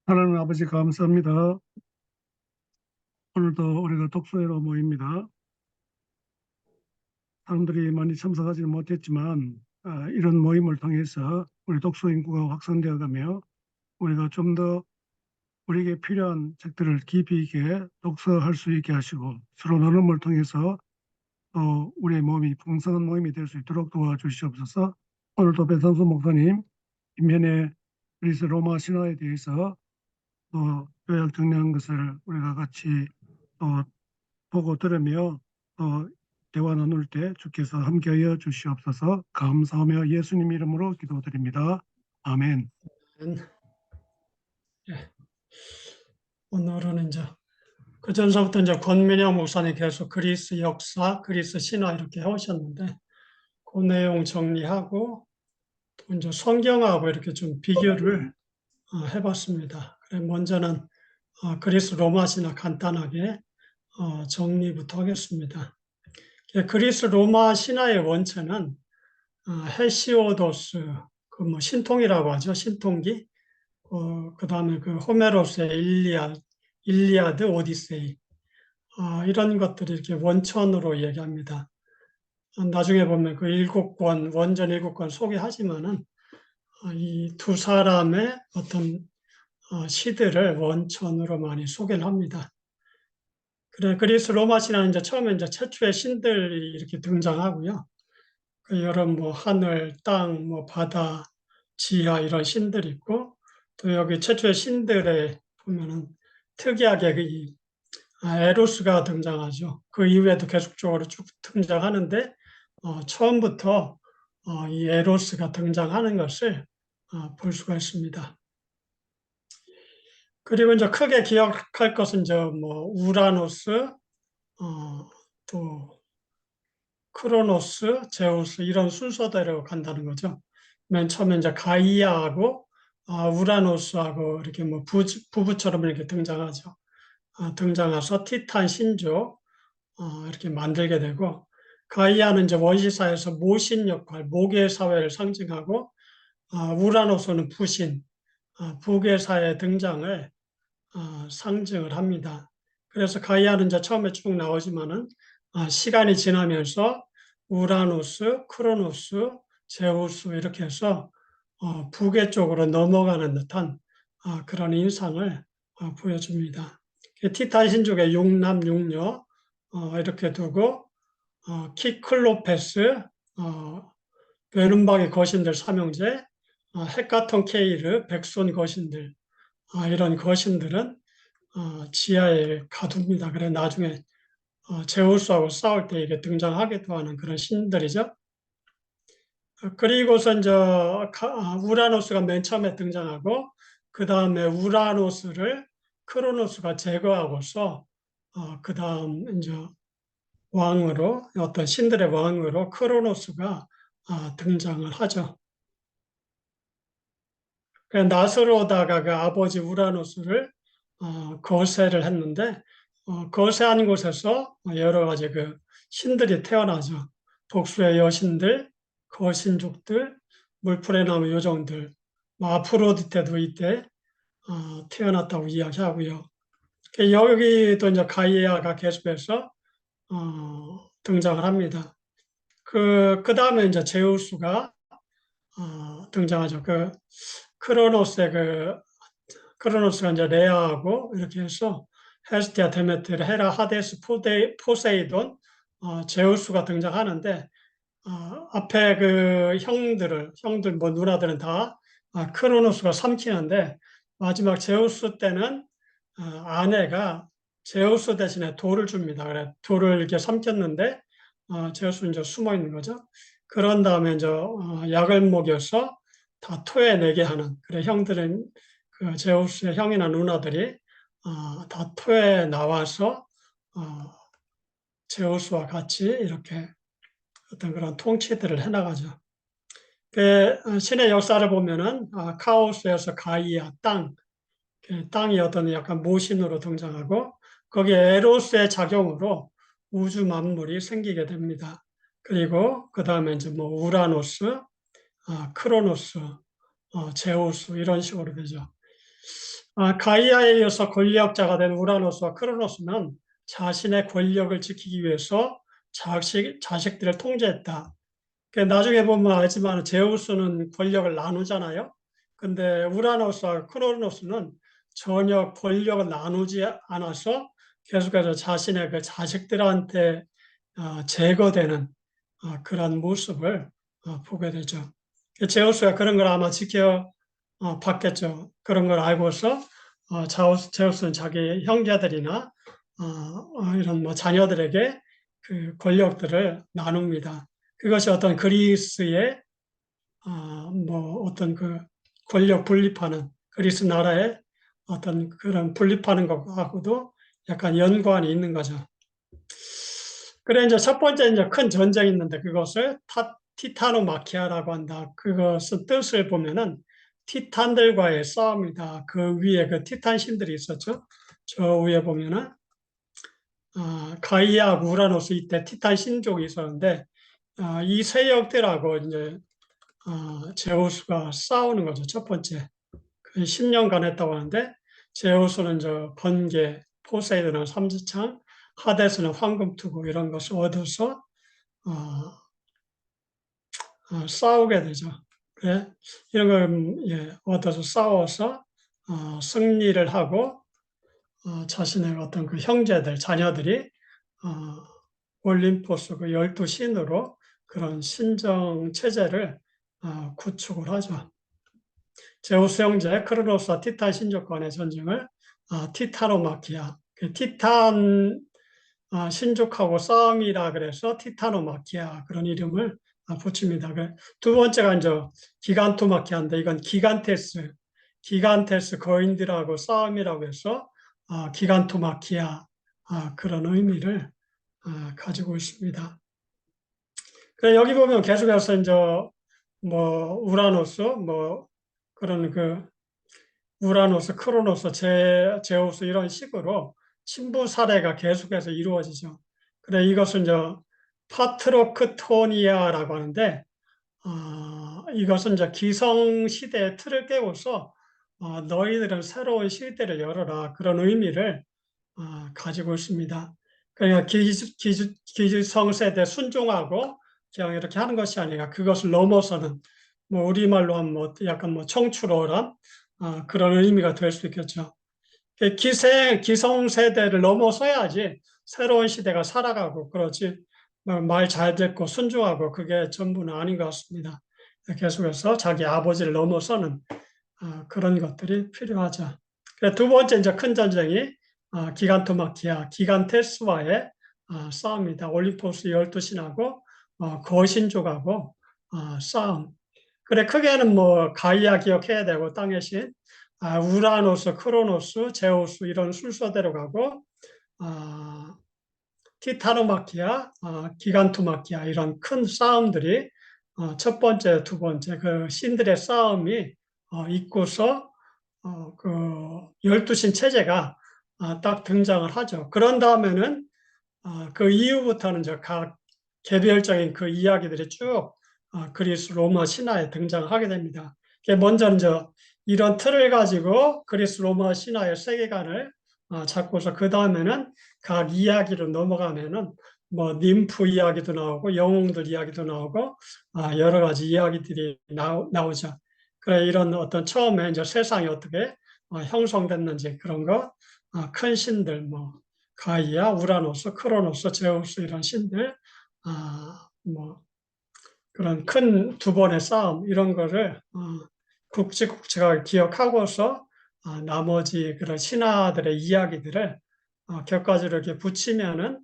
하나님 아버지 감사합니다. 오늘도 우리가 독서회로 모입니다. 사람들이 많이 참석하지 못했지만 이런 모임을 통해서 우리 독서 인구가 확산되어 가며 우리가 좀 더 우리에게 필요한 책들을 깊이 있게 독서할 수 있게 하시고 서로 나눔을 통해서 또 우리의 몸이 풍성한 모임이 될 수 있도록 도와주시옵소서. 오늘도 배상수 목사님 인면의 그리스 로마 신화에 대해서 또 요약 정리한 것을 우리가 같이 또 보고 들으며 대화 나눌 때 주께서 함께하여 주시옵소서. 감사하며 예수님 이름으로 기도드립니다. 아멘. 예. 오늘은 이제 그 전서부터 이제 권민영 목사님 계속 그리스 역사, 그리스 신화 이렇게 해오셨는데 그 내용 정리하고 또 이제 성경하고 이렇게 좀 비교를 해봤습니다. 그래 먼저는 그리스 로마 신화 간단하게 정리부터 하겠습니다. 그리스 로마 신화의 원체는 헤시오도스 그 뭐 신통이라고 하죠. 신통기. 그 다음에 그 호메로스의 일리아드, 오디세이 이런 것들이 이렇게 원천으로 얘기합니다. 나중에 보면 그 원전 7권 소개하지만은 이 두 사람의 어떤 시들을 원천으로 많이 소개를 합니다. 그래, 그리스 로마 신화는 이제 처음에 이제 최초의 신들이 이렇게 등장하고요. 그 여러 뭐 하늘, 땅, 뭐 바다, 지하 이런 신들이 있고 또 여기 최초의 신들에 보면은 특이하게 에로스가 등장하죠. 그 이후에도 계속적으로 쭉 등장하는데 처음부터 이 에로스가 등장하는 것을 볼 수가 있습니다. 그리고 이제 크게 기억할 것은 이제 뭐 우라노스, 또 크로노스, 제우스 이런 순서대로 간다는 거죠. 맨 처음에 이제 가이아하고 우라노스하고 이렇게 뭐 부부처럼 이렇게 등장하죠. 등장해서 티탄 신조 이렇게 만들게 되고 가이아는 이제 원시사에서 모신 역할, 목의 사회를 상징하고 우라노스는 부신, 북의 사회 등장을 상징을 합니다. 그래서 가이아는 이제 처음에 쭉 나오지만은 시간이 지나면서 우라노스, 크로노스, 제우스 이렇게 해서 북의 쪽으로 넘어가는 듯한 그런 인상을 보여줍니다. 티탄 신족의 육남 육녀 이렇게 두고 키클로페스, 베른박의 거신들 삼형제, 헤카톤 케이르, 백손 거신들 이런 거신들은 지하에 가둡니다. 그래 나중에 제우스하고 싸울 때 이게 등장하기도 하는 그런 신들이죠. 그리고서 이제 우라노스가 맨 처음에 등장하고 그 다음에 우라노스를 크로노스가 제거하고서 그 다음 이제 왕으로 어떤 신들의 왕으로 크로노스가 등장을 하죠. 나스로다가 그 아버지 우라노스를 거세를 했는데 거세한 곳에서 여러 가지 그 신들이 태어나죠. 복수의 여신들, 거신족들, 물풀의 나무 요정들, 아프로디테도 이때 태어났다고 이야기하고요. 여기도 이제 가이아가 계속해서 등장을 합니다. 그 다음에 이제 제우스가 등장하죠. 크로노스가 이제 레아하고 이렇게 해서 헤스티아, 데메테르, 헤라, 하데스, 포세이돈, 제우스가 등장하는데 앞에 그 형들 뭐 누나들은 다 크로노스가 삼키는데 마지막 제우스 때는 아내가 제우스 대신에 돌을 줍니다. 그래 돌을 이렇게 삼켰는데 제우스는 이제 숨어 있는 거죠. 그런 다음에 이제 약을 먹여서 다 토해내게 하는 그래 형들은 그 제우스의 형이나 누나들이 다 토해 나와서 제우스와 같이 이렇게 어떤 그런 통치들을 해나가죠. 신의 역사를 보면은 카오스에서 가이아 땅이 어떤 약간 모신으로 등장하고 거기에 에로스의 작용으로 우주 만물이 생기게 됩니다. 그리고 그 다음에 이제 뭐 우라노스, 크로노스, 제우스 이런 식으로 되죠. 가이아에 이어서 권력자가 된 우라노스와 크로노스는 자신의 권력을 지키기 위해서 자식들을 통제했다. 나중에 보면 알지만 제우스는 권력을 나누잖아요. 근데 우라노스와 크로노스는 전혀 권력을 나누지 않아서 계속해서 자신의 그 자식들한테 제거되는 그런 모습을 보게 되죠. 제우스가 그런 걸 아마 봤겠죠. 그런 걸 알고서 제우스는 자기 형제들이나 이런 뭐 자녀들에게 그 권력들을 나눕니다. 그것이 어떤 그리스의 뭐 어떤 그 권력 분립하는 그리스 나라의 어떤 그런 분립하는 것하고도 약간 연관이 있는 거죠. 그래 이제 첫 번째 이제 큰 전쟁이 있는데 그것을 티타노마키아라고 한다. 그것은 뜻을 보면은 티탄들과의 싸움이다. 그 위에 그 티탄 신들이 있었죠. 저 위에 보면은 가이아, 우라노스 이때 티탄 신족이 있었는데 이 세력들하고 이제 제우스가 싸우는 거죠. 첫 번째. 10년간 했다고 하는데 제우스는 저 번개, 포세이돈은 삼지창, 하데스는 황금투구 이런 것을 얻어서 어, 싸우게 되죠. 그래? 이런 걸 얻어서 싸워서 승리를 하고 자신의 어떤 그 형제들, 자녀들이 올림포스 그 12신으로 그런 신정 체제를 구축을 하죠. 제우스 형제 크로노스와 티탄 신족 간의 전쟁을 티타노마키아, 그 티탄 신족하고 싸움이라 그래서 티타노마키아 그런 이름을 붙입니다. 두 번째가 이제 기간토마키아인데 이건 기간테스 거인들하고 싸움이라고 해서 기간토마키아 그런 의미를 가지고 있습니다. 그래 여기 보면 계속해서 이제 뭐 우라노스 뭐 그런 그 우라노스, 크로노스, 제우스 이런 식으로 신부 사례가 계속해서 이루어지죠. 그래 이것은 이제 파트로크토니아라고 하는데 이것은 이제 기성 시대의 틀을 깨고서 너희들은 새로운 시대를 열어라 그런 의미를 가지고 있습니다. 그러니까 기성 세대 순종하고 그냥 이렇게 하는 것이 아니라 그것을 넘어서는 뭐 우리말로 하면 뭐 약간 뭐 청출어람 그런 의미가 될 수 있겠죠. 기성 세대를 넘어서야지 새로운 시대가 살아가고 그렇지 말 잘 듣고 순종하고 그게 전부는 아닌 것 같습니다. 계속해서 자기 아버지를 넘어서는 그런 것들이 필요하죠. 두 번째 이제 큰 전쟁이 기간토마키아, 기간테스와의 싸움이다. 올림포스 12신하고 거신족하고 싸움. 그래 크게는 뭐 가이아 기억해야 되고 땅의 신, 우라노스, 크로노스, 제우스 이런 순서대로 가고 티타노마키아, 기간토마키아 이런 큰 싸움들이 첫 번째, 두 번째 그 신들의 싸움이 있고서 그 12신 체제가 딱 등장을 하죠. 그런 다음에는 그 이후부터는 각 개별적인 그 이야기들이 쭉 그리스 로마 신화에 등장하게 됩니다. 먼저는 이런 틀을 가지고 그리스 로마 신화의 세계관을 잡고서 그 다음에는 각 이야기로 넘어가면은 뭐 님프 이야기도 나오고 영웅들 이야기도 나오고 여러 가지 이야기들이 나오죠. 그래 이런 어떤 처음에 이제 세상이 어떻게 형성됐는지 그런 거, 큰 신들 뭐 가이아, 우라노스, 크로노스, 제우스 이런 신들, 뭐 그런 큰 두 번의 싸움 이런 거를 굵직굵직하게 기억하고서 나머지 그런 신하들의 이야기들을 곁가지로 이렇게 붙이면은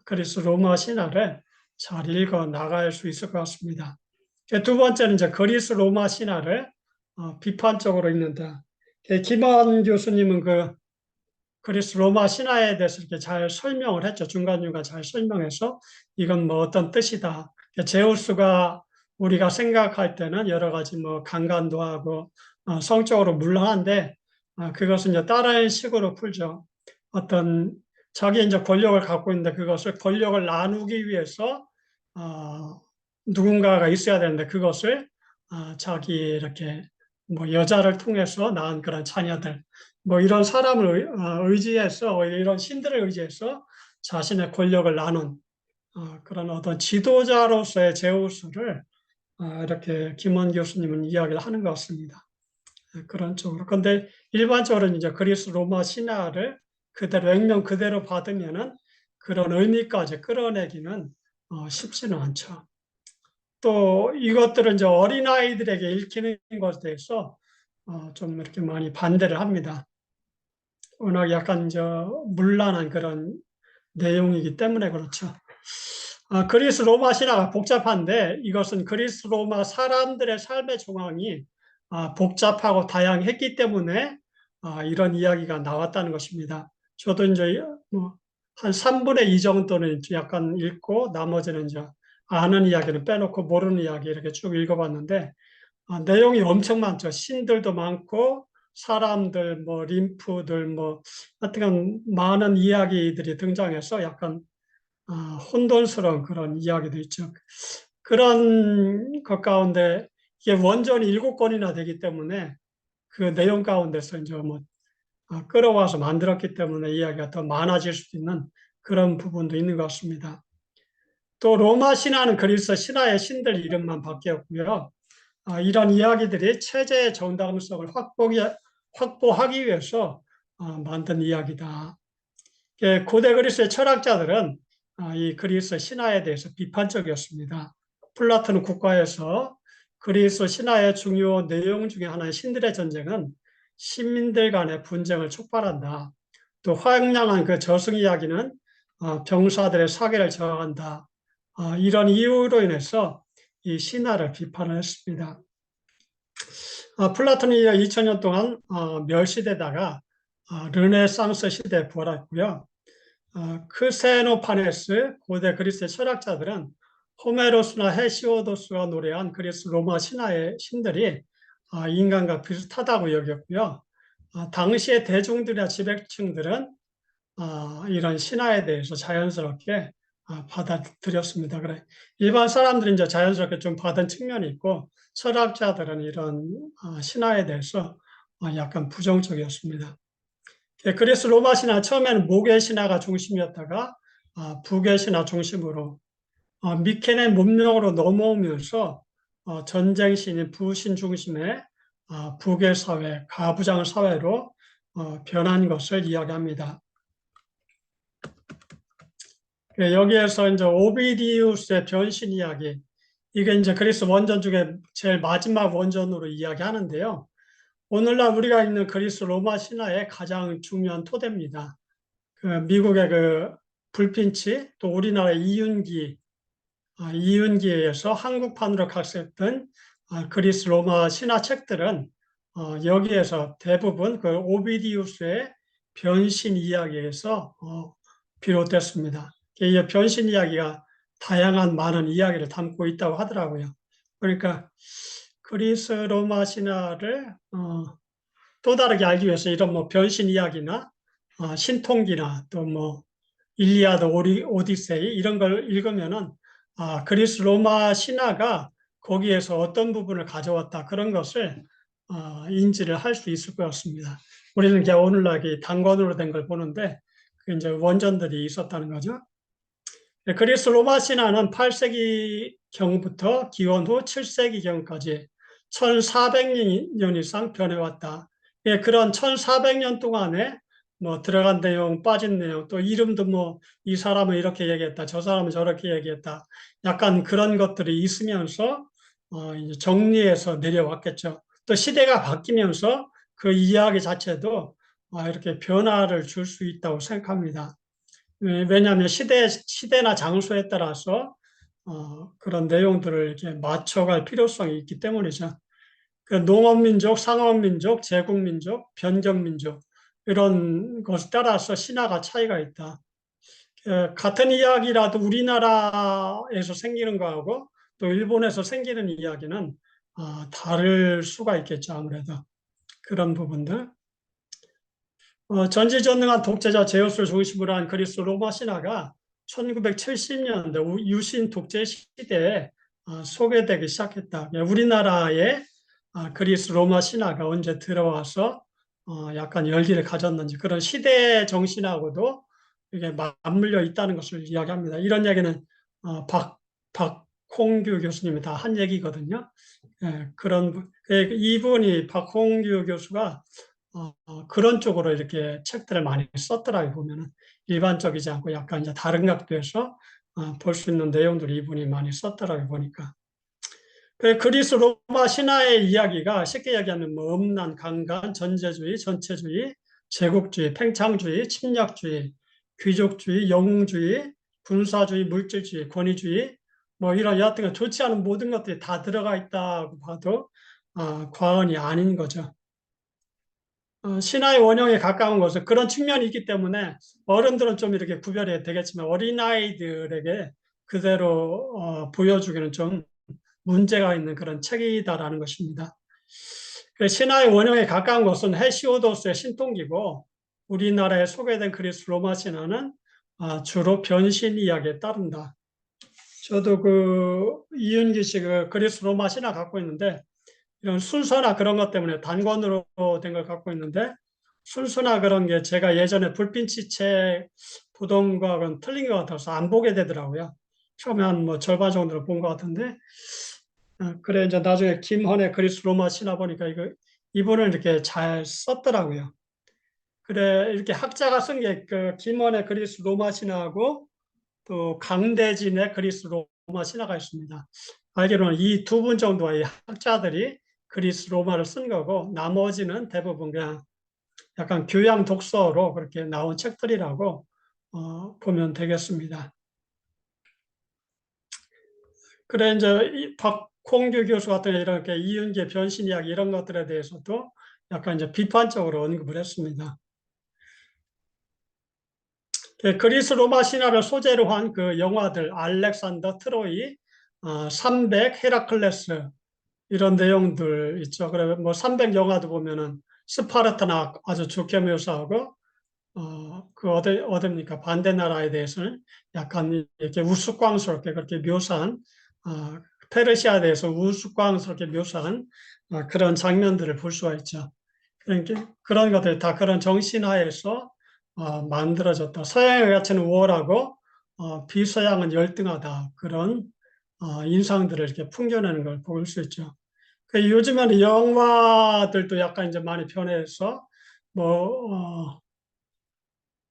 그리스 로마 신화를 잘 읽어 나갈 수 있을 것 같습니다. 두 번째는 이제 그리스 로마 신화를 비판적으로 읽는다. 김한 교수님은 그 그리스 로마 신화에 대해서 이렇게 잘 설명을 했죠. 중간중간 잘 설명해서 이건 뭐 어떤 뜻이다. 제우스가 우리가 생각할 때는 여러 가지 뭐 강간도 하고 성적으로 물러한데 그것은 이제 다른 식으로 풀죠. 어떤 자기 이제 권력을 갖고 있는데 그것을 권력을 나누기 위해서 누군가가 있어야 되는데 그것을 자기 이렇게 뭐 여자를 통해서 낳은 그런 자녀들, 뭐 이런 사람을 의지해서 이런 신들을 의지해서 자신의 권력을 나눈 그런 어떤 지도자로서의 제우스를 이렇게 김원 교수님은 이야기를 하는 것 같습니다. 그런 쪽으로. 근데 일반적으로 이제 그리스 로마 신화를 그대로 액면 그대로 받으면은 그런 의미까지 끌어내기는 쉽지는 않죠. 또 이것들은 이제 어린아이들에게 읽히는 것에 대해서 좀 이렇게 많이 반대를 합니다. 워낙 약간 문란한 그런 내용이기 때문에 그렇죠. 그리스 로마 신화가 복잡한데 이것은 그리스 로마 사람들의 삶의 정황이 복잡하고 다양했기 때문에 이런 이야기가 나왔다는 것입니다. 저도 이제 뭐한 3분의 2 정도는 약간 읽고 나머지는 이제 아는 이야기는 빼놓고 모르는 이야기 이렇게 쭉 읽어봤는데 내용이 엄청 많죠. 신들도 많고 사람들, 뭐 림프들, 뭐 하여튼 많은 이야기들이 등장해서 약간 혼돈스러운 그런 이야기도 있죠. 그런 것 가운데 이게 원전이 7권이나 되기 때문에 그 내용 가운데서 이제 뭐 끌어와서 만들었기 때문에 이야기가 더 많아질 수 있는 그런 부분도 있는 것 같습니다. 또 로마 신화는 그리스 신화의 신들 이름만 바뀌었고요. 이런 이야기들이 체제의 정당성을 확보하기 위해서 만든 이야기다. 고대 그리스의 철학자들은 이 그리스 신화에 대해서 비판적이었습니다. 플라톤은 국가에서 그리스 신화의 중요 내용 중에 하나인 신들의 전쟁은 시민들 간의 분쟁을 촉발한다. 또 황량한 그 저승 이야기는 병사들의 사기를 저항한다. 이런 이유로 인해서 이 신화를 비판을 했습니다. 플라톤이 2000년 동안 멸시되다가 르네상스 시대에 부활했고요. 크세노파네스 고대 그리스의 철학자들은 호메로스나 헤시오도스가 노래한 그리스 로마 신화의 신들이 인간과 비슷하다고 여겼고요. 당시의 대중들이나 지배층들은 이런 신화에 대해서 자연스럽게 받아들였습니다. 그래 일반 사람들이 이제 자연스럽게 좀 받은 측면이 있고 철학자들은 이런 신화에 대해서 약간 부정적이었습니다. 그래서 로마 신화 처음에는 목의 신화가 중심이었다가 북의 신화 중심으로 미케네 문명으로 넘어오면서 전쟁 신인 부신 중심의 북의 사회, 가부장 사회로 변한 것을 이야기합니다. 여기에서 이제 오비디우스의 변신 이야기, 이게 이제 그리스 원전 중에 제일 마지막 원전으로 이야기하는데요. 오늘날 우리가 있는 그리스 로마 신화의 가장 중요한 토대입니다. 미국의 그 불핀치, 또 우리나라의 이윤기에서 한국판으로 각색된 그리스 로마 신화 책들은 여기에서 대부분 그 오비디우스의 변신 이야기에서 비롯됐습니다. 이 변신 이야기가 다양한 많은 이야기를 담고 있다고 하더라고요. 그러니까 그리스 로마 신화를 또 다르게 알기 위해서 이런 뭐 변신 이야기나 신통기나 또 뭐 일리아드, 오디세이 이런 걸 읽으면은 그리스 로마 신화가 거기에서 어떤 부분을 가져왔다 그런 것을 인지를 할 수 있을 것 같습니다. 우리는 그냥 오늘날 단권으로 된 걸 보는데 그 이제 원전들이 있었다는 거죠. 그리스 로마 신화는 8세기경부터 기원 후 7세기경까지 1400년 이상 변해왔다. 그런 1400년 동안에 뭐 들어간 내용, 빠진 내용, 또 이름도 뭐 이 사람은 이렇게 얘기했다, 저 사람은 저렇게 얘기했다. 약간 그런 것들이 있으면서 이제 정리해서 내려왔겠죠. 또 시대가 바뀌면서 그 이야기 자체도 이렇게 변화를 줄 수 있다고 생각합니다. 왜냐하면 시대나 장소에 따라서 그런 내용들을 이렇게 맞춰갈 필요성이 있기 때문이죠. 그 농업민족, 상업민족, 제국민족, 변경민족 이런 것에 따라서 신화가 차이가 있다. 같은 이야기라도 우리나라에서 생기는 거하고 또 일본에서 생기는 이야기는 다를 수가 있겠죠. 아무래도 그런 부분들. 전지전능한 독재자 제우스를 중심으로 한 그리스 로마 신화가 1970년대 유신 독재 시대에 소개되기 시작했다. 우리나라에 그리스 로마 신화가 언제 들어와서 약간 열기를 가졌는지 그런 시대 정신하고도 이게 맞물려 있다는 것을 이야기합니다. 이런 얘기는 박홍규 교수님이 다 한 얘기거든요. 예, 이분이 박홍규 교수가 그런 쪽으로 이렇게 책들을 많이 썼더라고요. 보면은 일반적이지 않고 약간 이제 다른 각도에서 볼 수 있는 내용들을 이분이 많이 썼더라고요. 보니까. 그리스 로마 신화의 이야기가 쉽게 이야기하면 뭐 음란, 강간, 전제주의, 전체주의, 제국주의, 팽창주의, 침략주의, 귀족주의, 영웅주의, 군사주의, 물질주의, 권위주의, 뭐 이런 여하튼 좋지 않은 모든 것들이 다 들어가 있다고 봐도 과언이 아닌 거죠. 신화의 원형에 가까운 것은 그런 측면이 있기 때문에 어른들은 좀 이렇게 구별이 되겠지만 어린아이들에게 그대로 보여주기는 좀 문제가 있는 그런 책이다라는 것입니다. 신화의 원형에 가까운 것은 헤시오도스의 신통기고 우리나라에 소개된 그리스 로마 신화는 주로 변신 이야기에 따른다. 저도 이윤기 씨가 그리스 로마 신화 갖고 있는데 이런 순서나 그런 것 때문에 단권으로 된 걸 갖고 있는데 순서나 그런 게 제가 예전에 불빛이 책 보던 거하고는 틀린 것 같아서 안 보게 되더라고요. 처음에 한 뭐 절반 정도로 본 것 같은데 그래 이제 나중에 김헌의 그리스 로마 신화 보니까 이분을 이렇게 잘 썼더라고요. 그래 이렇게 학자가 쓴 게 김헌의 그리스 로마 신화하고 또 강대진의 그리스 로마 신화가 있습니다. 알기로는 이 두 분 정도의 학자들이 그리스 로마를 쓴 거고 나머지는 대부분 그냥 약간 교양 독서로 그렇게 나온 책들이라고 보면 되겠습니다. 그래 이제 박홍규 교수 같은 이렇게 이윤계 변신 이야기 이런 것들에 대해서도 약간 이제 비판적으로 언급을 했습니다. 그리스 로마 신화를 소재로 한 그 영화들 알렉산더 트로이, 300 헤라클레스 이런 내용들 있죠. 그래 뭐300 영화도 보면은 스파르타나 아주 좋게 묘사하고 어딥니까 반대 나라에 대해서는 약간 이렇게 우스꽝스럽게 그렇게 묘사한 페르시아에 대해서 우스꽝스럽게 묘사한 그런 장면들을 볼 수가 있죠. 그러니까 그런 것들 다 그런 정신하에서 만들어졌다. 서양의 가치는 우월하고 비서양은 열등하다. 그런 인상들을 이렇게 풍겨내는 걸 볼 수 있죠. 요즘에는 영화들도 약간 이제 많이 변해서 뭐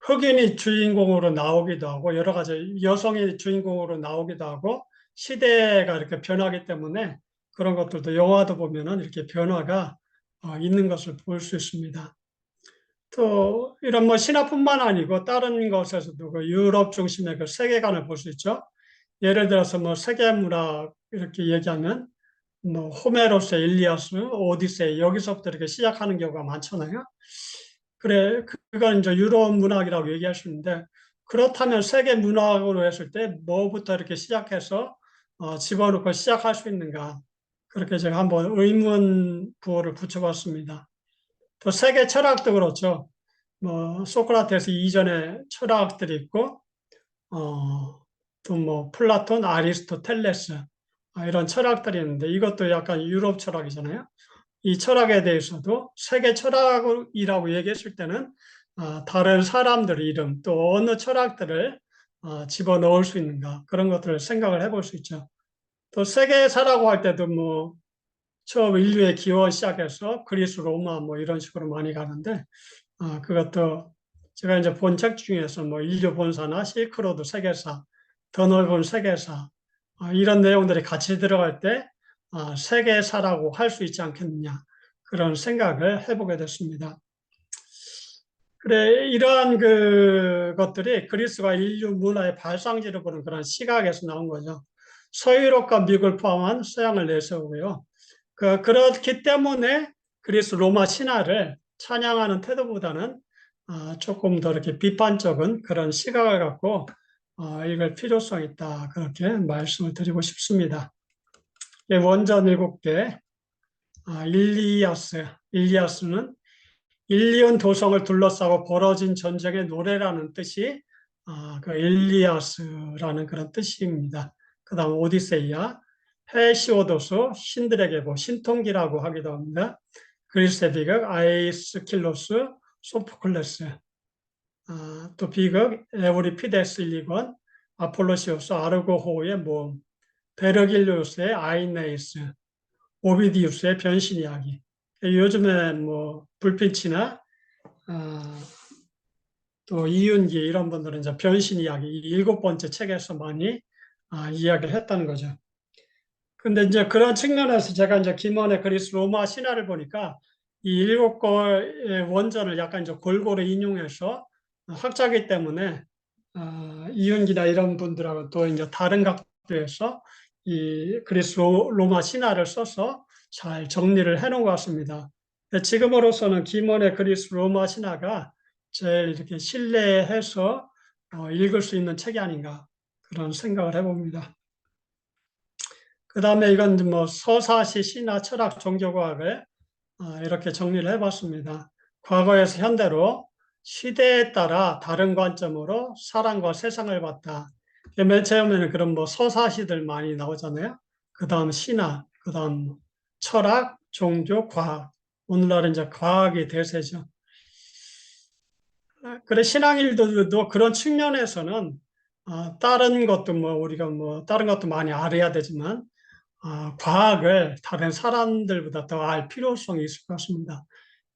흑인이 주인공으로 나오기도 하고 여러 가지 여성이 주인공으로 나오기도 하고 시대가 이렇게 변하기 때문에 그런 것들도 영화도 보면은 이렇게 변화가 있는 것을 볼 수 있습니다. 또 이런 뭐 신화뿐만 아니고 다른 것에서도 유럽 중심의 세계관을 볼 수 있죠. 예를 들어서 뭐 세계 문학 이렇게 얘기하면 뭐 호메로스의 일리아스, 오디세이 여기서부터 이렇게 시작하는 경우가 많잖아요. 그래 그건 이제 유럽 문학이라고 얘기할 수 있는데 그렇다면 세계 문학으로 했을 때 뭐부터 이렇게 시작해서 집어넣고 시작할 수 있는가 그렇게 제가 한번 의문 부호를 붙여봤습니다. 또 세계 철학도 그렇죠. 뭐 소크라테스 이전에 철학들이 있고 또 뭐 플라톤, 아리스토텔레스 이런 철학들이 있는데 이것도 약간 유럽 철학이잖아요. 이 철학에 대해서도 세계 철학이라고 얘기했을 때는 다른 사람들 이름 또 어느 철학들을 집어넣을 수 있는가 그런 것들을 생각을 해볼 수 있죠. 또 세계사라고 할 때도 뭐 처음 인류의 기원 시작해서 그리스, 로마 뭐 이런 식으로 많이 가는데 그것도 제가 이제 본 책 중에서 뭐 인류 본사나 실크로드 세계사, 더 넓은 세계사 이런 내용들이 같이 들어갈 때 세계사라고 할 수 있지 않겠느냐 그런 생각을 해보게 됐습니다. 그래 이러한 것들이 그리스가 인류 문화의 발상지를 보는 그런 시각에서 나온 거죠. 서유럽과 미국을 포함한 서양을 내세우고요. 그렇기 때문에 그리스 로마 신화를 찬양하는 태도보다는 조금 더 이렇게 비판적인 그런 시각을 갖고 읽을 필요성이 있다. 그렇게 말씀을 드리고 싶습니다. 원전 7개, 일리아스는 일리온 도성을 둘러싸고 벌어진 전쟁의 노래라는 뜻이 그 일리아스라는 그런 뜻입니다. 그 다음 오디세이아, 헤시오도스, 신들에게 뭐 신통기라고 하기도 합니다. 그리스의 비극, 아이스킬로스, 소포클레스, 또 비극, 에우리피데스 1, 2권, 아폴로시오스, 아르고호의 모험, 베르길리우스의 아이네이스, 오비디우스의 변신 이야기. 요즘에 뭐 불빛이나 또 이윤기 이런 분들은 이제 변신 이야기 이 7번째 책에서 많이 이야기를 했다는 거죠. 근데 이제 그런 측면에서 제가 이제 김원의 그리스 로마 신화를 보니까 이 7권의 원전을 약간 이제 골고루 인용해서 학자기 때문에 이윤기나 이런 분들하고 또 이제 다른 각도에서 이 그리스 로마 신화를 써서 잘 정리를 해놓은 것 같습니다. 지금으로서는 김원의 그리스 로마 신화가 제일 이렇게 신뢰해서 읽을 수 있는 책이 아닌가 그런 생각을 해봅니다. 그 다음에 이건 뭐 서사시, 신화, 철학, 종교과학을 이렇게 정리를 해봤습니다. 과거에서 현대로 시대에 따라 다른 관점으로 사람과 세상을 봤다. 맨 처음에는 그런 뭐 서사시들 많이 나오잖아요. 그 다음 신화, 그 다음 철학, 종교, 과학. 오늘날은 이제 과학이 대세죠. 그래, 신앙인들도 그런 측면에서는 다른 것도 뭐 우리가 뭐 다른 것도 많이 알아야 되지만 과학을 다른 사람들보다 더 알 필요성이 있을 것 같습니다.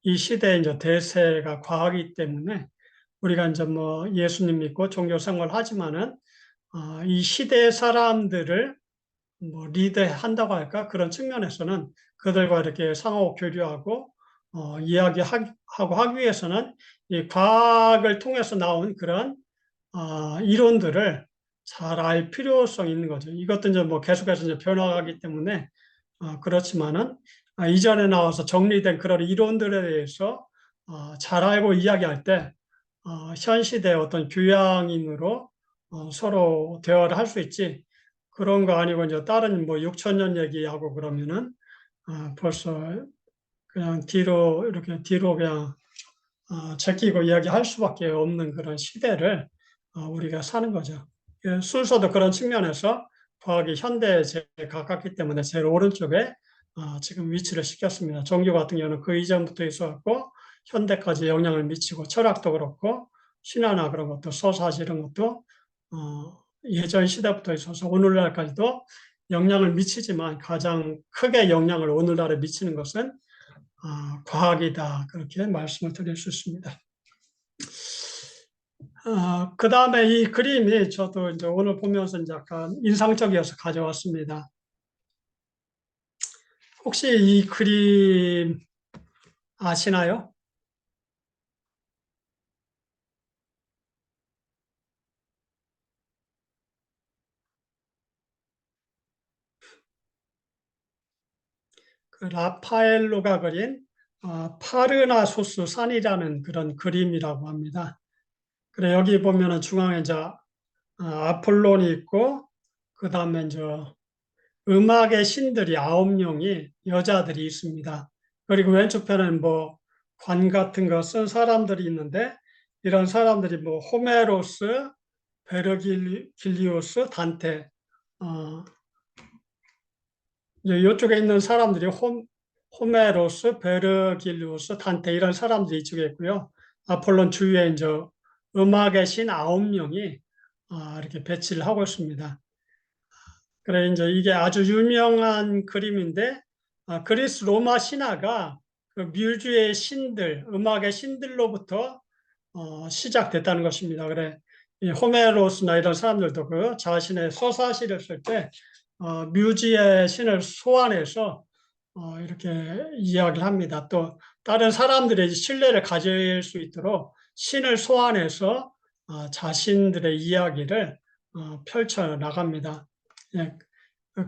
이 시대에 이제 대세가 과학이기 때문에 우리가 이제 뭐 예수님 믿고 종교 생활 하지만은 이 시대의 사람들을 뭐 리드한다고 할까 그런 측면에서는 그들과 이렇게 상호 교류하고 이야기하고 하기 위해서는 이 과학을 통해서 나온 그런 이론들을 잘 알 필요성이 있는 거죠. 이것도 이제 뭐 계속해서 이제 변화하기 때문에 그렇지만은 이전에 나와서 정리된 그런 이론들에 대해서 잘 알고 이야기할 때 현 시대의 어떤 교양인으로 서로 대화를 할 수 있지. 그런 거 아니고 이제 다른 뭐 6천 년 얘기하고 그러면은 벌써 그냥 뒤로 이렇게 뒤로 그냥 제끼고 이야기할 수밖에 없는 그런 시대를 우리가 사는 거죠. 순서도 그런 측면에서 과학이 현대에 제일 가깝기 때문에 제일 오른쪽에 지금 위치를 시켰습니다. 종교 같은 경우는 그 이전부터 있었고 현대까지 영향을 미치고 철학도 그렇고 신화나 그런 것도 서사시 이런 것도 예전 시대부터 있어서 오늘날까지도 영향을 미치지만 가장 크게 영향을 오늘날에 미치는 것은 과학이다. 그렇게 말씀을 드릴 수 있습니다. 그 다음에 이 그림이 저도 이제 오늘 보면서 이제 약간 인상적이어서 가져왔습니다. 혹시 이 그림 아시나요? 그 라파엘로가 그린 파르나소스 산이라는 그런 그림이라고 합니다. 그래 여기 보면은 중앙에 이제 아폴론이 있고 그 다음에 이제 음악의 신들이 9명이 여자들이 있습니다. 그리고 왼쪽 편에는 뭐 관 같은 거 쓴 사람들이 있는데 이런 사람들이 뭐 호메로스, 베르길리우스, 단테 이쪽에 있는 사람들이 호메로스, 베르길리우스, 단테 이런 사람들이 이쪽에 있고요. 아폴론 주위에 이제 음악의 신 9명이 이렇게 배치를 하고 있습니다. 그래 이제 이게 아주 유명한 그림인데 그리스 로마 신화가 그 뮤즈의 신들, 음악의 신들로부터 시작됐다는 것입니다. 그래 이 호메로스나 이런 사람들도 그 자신의 서사시를 쓸 때 뮤즈의 신을 소환해서 이렇게 이야기를 합니다. 또 다른 사람들의 신뢰를 가질 수 있도록 신을 소환해서 자신들의 이야기를 펼쳐 나갑니다. 예,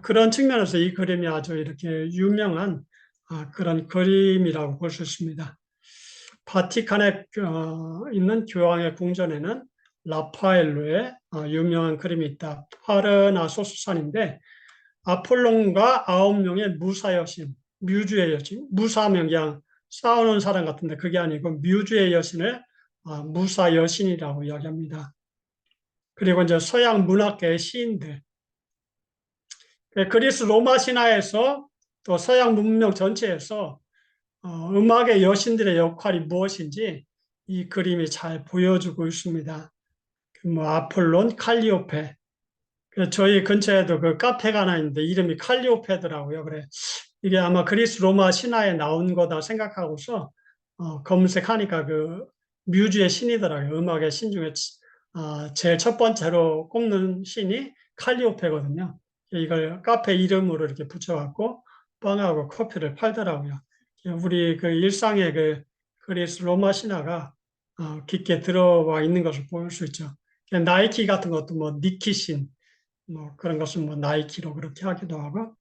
그런 측면에서 이 그림이 아주 이렇게 유명한 그런 그림이라고 볼 수 있습니다. 바티칸에 있는 교황의 궁전에는 라파엘로의 유명한 그림이 있다. 파르나소스산인데 아폴론과 9명의 무사 여신, 뮤즈의 여신, 무사하면 그냥 싸우는 사람 같은데 그게 아니고 뮤즈의 여신을 무사 여신이라고 이야기합니다. 그리고 이제 서양 문학계의 시인들, 그리스 로마 신화에서 또 서양 문명 전체에서 음악의 여신들의 역할이 무엇인지 이 그림이 잘 보여주고 있습니다. 뭐 아폴론, 칼리오페. 저희 근처에도 그 카페가 하나 있는데 이름이 칼리오페더라고요. 그래. 이게 아마 그리스 로마 신화에 나온 거다 생각하고서 검색하니까 그 뮤즈의 신이더라고요. 음악의 신 중에 제일 첫 번째로 꼽는 신이 칼리오페거든요. 이걸 카페 이름으로 이렇게 붙여갖고 빵하고 커피를 팔더라고요. 우리 그 일상의 그 그리스 로마 신화가 깊게 들어와 있는 것을 볼 수 있죠. 나이키 같은 것도 뭐 니키 신, 뭐 그런 것은 뭐 나이키로 그렇게 하기도 하고,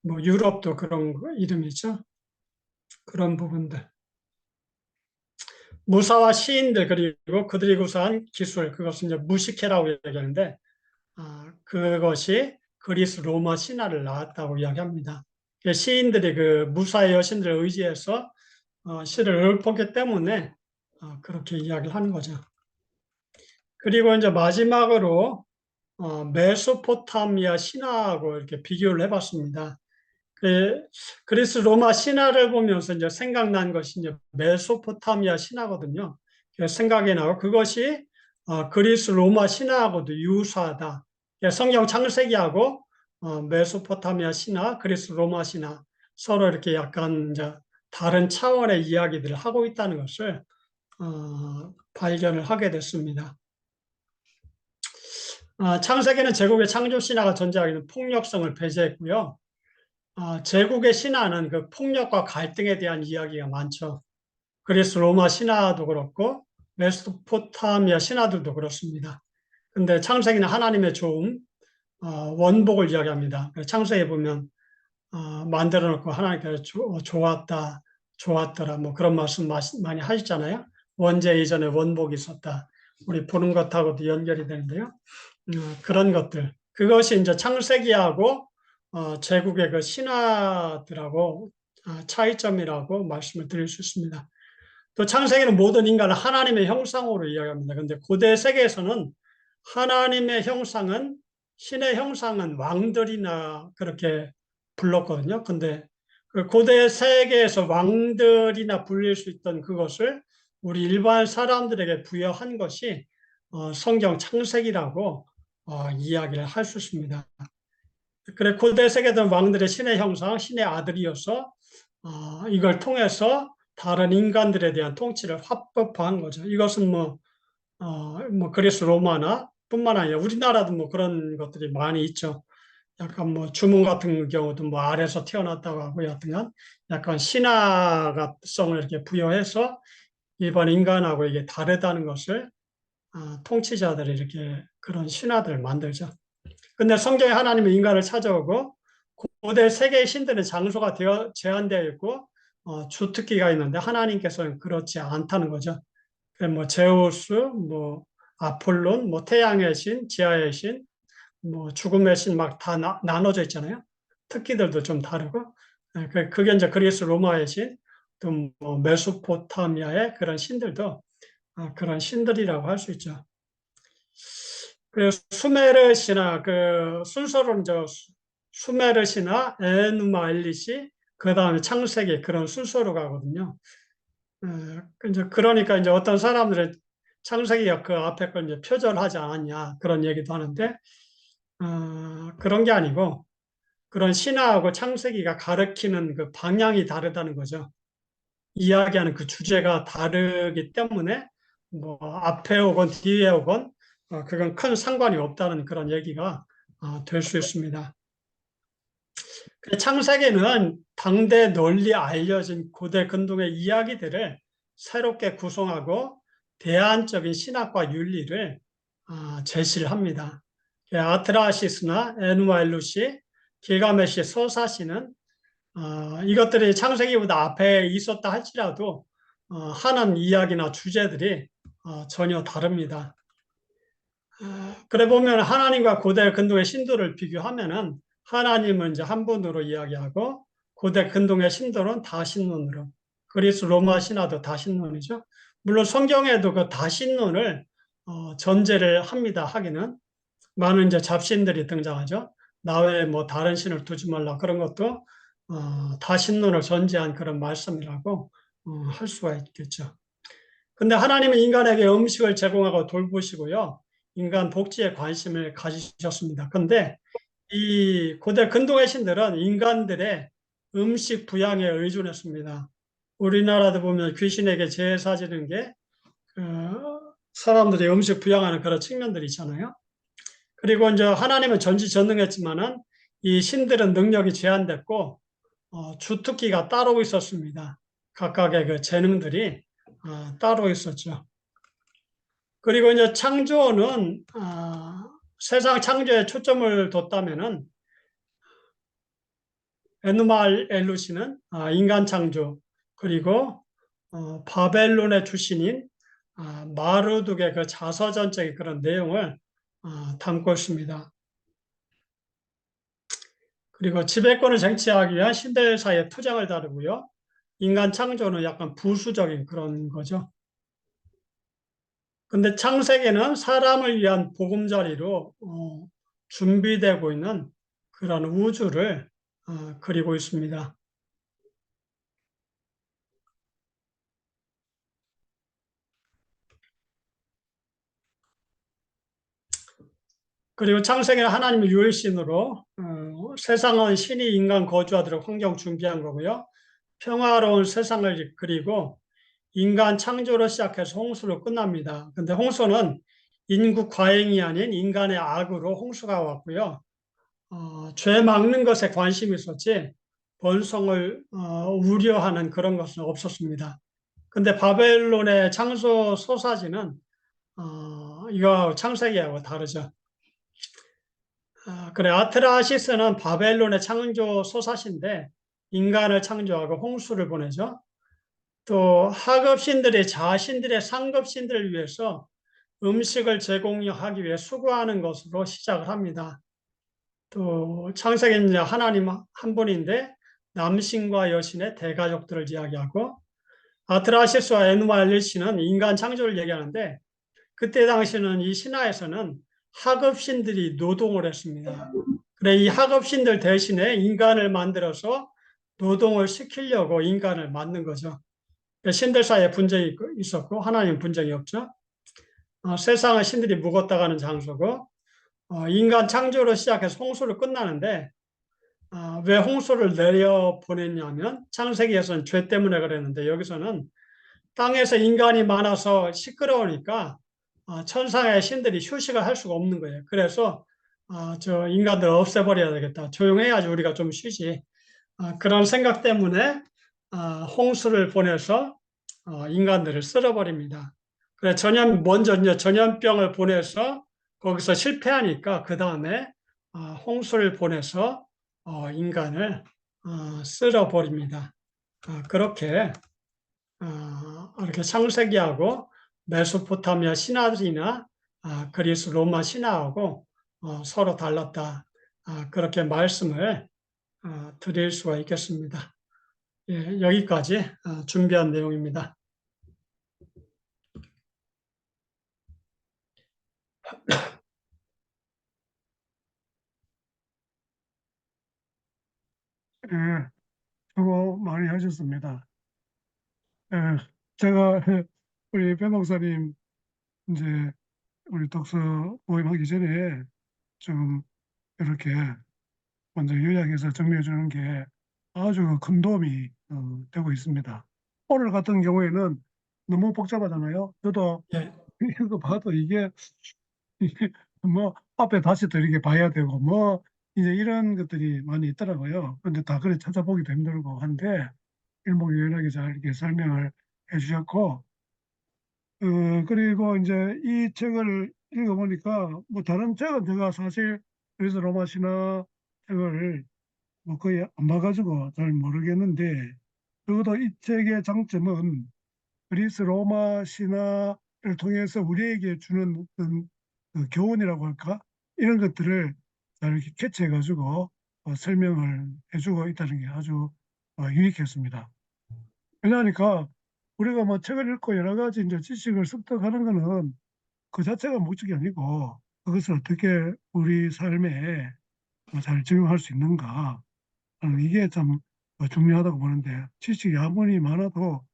뭐 유럽도 그런 이름이죠. 그런 부분들. 무사와 시인들 그리고 그들이 구사한 기술 그것은 이제 무식해라고 얘기하는데 그것이 그리스 로마 신화를 낳았다고 이야기합니다. 시인들이 그 무사의 여신들을 의지해서 시를 읊었기 때문에 그렇게 이야기를 하는 거죠. 그리고 이제 마지막으로 메소포타미아 신화하고 이렇게 비교를 해봤습니다. 그리스 로마 신화를 보면서 이제 생각난 것이 이제 메소포타미아 신화거든요. 생각이 나고 그것이 그리스 로마 신화하고도 유사하다. 성경 창세기하고 메소포타미아 신화, 그리스 로마 신화 서로 이렇게 약간 이제 다른 차원의 이야기들을 하고 있다는 것을 발견을 하게 됐습니다. 창세기는 제국의 창조 신화가 존재하기는 폭력성을 배제했고요. 제국의 신화는 그 폭력과 갈등에 대한 이야기가 많죠. 그리스 로마 신화도 그렇고 메소포타미아 신화들도 그렇습니다. 근데 창세기는 하나님의 좋음, 원복을 이야기합니다. 창세기에 보면 만들어 놓고 하나님께서 좋았다, 좋았더라 뭐 그런 말씀 많이 하시잖아요. 원죄 이전에 원복이 있었다. 우리 보는 것하고도 연결이 되는데요. 그런 것들. 그것이 이제 창세기하고 제국의 그 신화들하고 차이점이라고 말씀을 드릴 수 있습니다. 또 창세기는 모든 인간을 하나님의 형상으로 이야기합니다. 그런데 고대 세계에서는 하나님의 형상은 신의 형상은 왕들이나 그렇게 불렀거든요. 근데 그 고대 세계에서 왕들이나 불릴 수 있던 그것을 우리 일반 사람들에게 부여한 것이 성경 창세기라고 이야기를 할 수 있습니다. 그래 고대 세계던 왕들의 신의 형상, 신의 아들이어서 이걸 통해서 다른 인간들에 대한 통치를 합법화한 거죠. 이것은 뭐 그리스 로마나 뿐만 아니라 우리나라도 뭐 그런 것들이 많이 있죠. 약간 뭐 주문 같은 경우도 뭐 아래서 태어났다고 하고 여튼간 약간 신화성을 이렇게 부여해서 일반 인간하고 이게 다르다는 것을 통치자들이 이렇게 그런 신화들을 만들죠. 근데 성경에 하나님은 인간을 찾아오고 고대 세계의 신들은 장소가 제한되어 있고 주특기가 있는데 하나님께서는 그렇지 않다는 거죠. 뭐 제우스, 뭐 아폴론, 뭐 태양의 신, 지하의 신, 뭐 죽음의 신 막 다 나눠져 있잖아요. 특기들도 좀 다르고 그게 이제 그리스 로마의 신, 또 뭐 메소포타미아의 그런 신들도 그런 신들이라고 할 수 있죠. 그래서 수메르 신화 그 순서로 이제 수메르 신화, 에누마 엘리시, 그 다음에 창세기 그런 순서로 가거든요. 이제 그러니까 이제 어떤 사람들은 창세기가 그 앞에 걸 이제 표절하지 않았냐 그런 얘기도 하는데 그런 게 아니고 그런 신화하고 창세기가 가르치는 그 방향이 다르다는 거죠. 이야기하는 그 주제가 다르기 때문에 뭐 앞에 오건 뒤에 오건 그건 큰 상관이 없다는 그런 얘기가 될 수 있습니다. 창세기는 당대 널리 알려진 고대 근동의 이야기들을 새롭게 구성하고 대안적인 신학과 윤리를 제시를 합니다. 아트라시스나 에누아일루시, 길가메시, 서사시는 이것들이 창세기보다 앞에 있었다 할지라도 하는 이야기나 주제들이 전혀 다릅니다. 그래 보면 하나님과 고대 근동의 신도를 비교하면은 하나님은 이제 한 분으로 이야기하고 고대 근동의 신도는 다신론으로 그리스 로마 신화도 다신론이죠. 물론 성경에도 그 다신론을 전제를 합니다. 하기는 많은 이제 잡신들이 등장하죠. 나 외에 뭐 다른 신을 두지 말라 그런 것도 다신론을 전제한 그런 말씀이라고 할 수가 있겠죠. 근데 하나님은 인간에게 음식을 제공하고 돌보시고요. 인간 복지에 관심을 가지셨습니다. 근데 이 고대 근동의 신들은 인간들의 음식 부양에 의존했습니다. 우리나라도 보면 귀신에게 제사 지는 게 사람들이 음식 부양하는 그런 측면들이 있잖아요. 그리고 이제 하나님은 전지전능했지만은 이 신들은 능력이 제한됐고 주특기가 따로 있었습니다. 각각의 그 재능들이 따로 있었죠. 그리고 이제 창조는 세상 창조에 초점을 뒀다면은 에누말 엘루시는 인간 창조 그리고 바벨론의 주신인 마르둑의 그 자서전적인 그런 내용을 담고 있습니다. 그리고 지배권을 쟁취하기 위한 신들 사이의 투쟁을 다루고요. 인간 창조는 약간 부수적인 그런 거죠. 근데 창세기는 사람을 위한 보금자리로 준비되고 있는 그런 우주를 그리고 있습니다. 그리고 창세기는 하나님의 유일신으로 세상은 신이 인간 거주하도록 환경 준비한 거고요. 평화로운 세상을 그리고 인간 창조로 시작해서 홍수로 끝납니다. 근데 홍수는 인구 과잉이 아닌 인간의 악으로 홍수가 왔고요. 죄 막는 것에 관심이 있었지 번성을 우려하는 그런 것은 없었습니다. 근데 바벨론의 창조 소사지는 이거 창세기하고 다르죠. 그래, 아트라시스는 바벨론의 창조 소사시인데 인간을 창조하고 홍수를 보내죠. 또 하급신들이 자신들의 상급신들을 위해서 음식을 제공하기 위해 수고하는 것으로 시작을 합니다. 또 창세기는 하나님 한 분인데 남신과 여신의 대가족들을 이야기하고 아트라시스와 에누말리시는 인간 창조를 얘기하는데 그때 당시는 이 신화에서는 하급신들이 노동을 했습니다. 그래 이 하급신들 대신에 인간을 만들어서 노동을 시키려고 인간을 만든 거죠. 신들 사이에 분쟁이 있었고 하나님 분쟁이 없죠. 세상은 신들이 묵었다 가는 장소고 인간 창조로 시작해서 홍수를 끝나는데 왜 홍수를 내려 보냈냐면 창세기에서는 죄 때문에 그랬는데 여기서는 땅에서 인간이 많아서 시끄러우니까 천상의 신들이 휴식을 할 수가 없는 거예요. 그래서 저 인간들 없애버려야 되겠다. 조용해야지 우리가 좀 쉬지. 그런 생각 때문에 홍수를 보내서 인간들을 쓸어버립니다. 그래 먼저 이제 전염병을 보내서 거기서 실패하니까 그 다음에 홍수를 보내서 인간을 쓸어버립니다. 그렇게 이렇게 창세기하고 메소포타미아 신화들이나 그리스 로마 신화하고 서로 달랐다. 그렇게 말씀을 드릴 수가 있겠습니다. 예, 여기까지 준비한 내용입니다. 예, 수고 많이 하셨습니다. 예, 제가 우리 배 목사님 이제 우리 독서 모임하기 전에 좀 이렇게 먼저 요약해서 정리해 주는 게 아주 큰 도움이 되고 있습니다. 오늘 같은 경우에는 너무 복잡하잖아요. 저도 예, 이거 봐도 이게 뭐 앞에 다시 또 이렇게 봐야 되고 뭐 이제 이런 것들이 많이 있더라고요. 근데 다 그래 찾아보기도 힘들고 한데 일목요연하게 잘 이렇게 설명을 해주셨고 그리고 이제 이 책을 읽어보니까 뭐 다른 책은 제가 사실 그래서 로마 신화 책을 뭐 거의 안 봐가지고 잘 모르겠는데 적어도 이 책의 장점은 그리스 로마 신화를 통해서 우리에게 주는 어떤 그 교훈이라고 할까? 이런 것들을 잘 이렇게 캐치해가지고 설명을 해주고 있다는 게 아주 유익했습니다. 왜냐하니까 우리가 뭐 책을 읽고 여러 가지 이제 지식을 습득하는 거는 그 자체가 목적이 아니고 그것을 어떻게 우리 삶에 잘 적용할 수 있는가? 저는 이게 참 중요하다고 보는데 지식이 아무리 많아도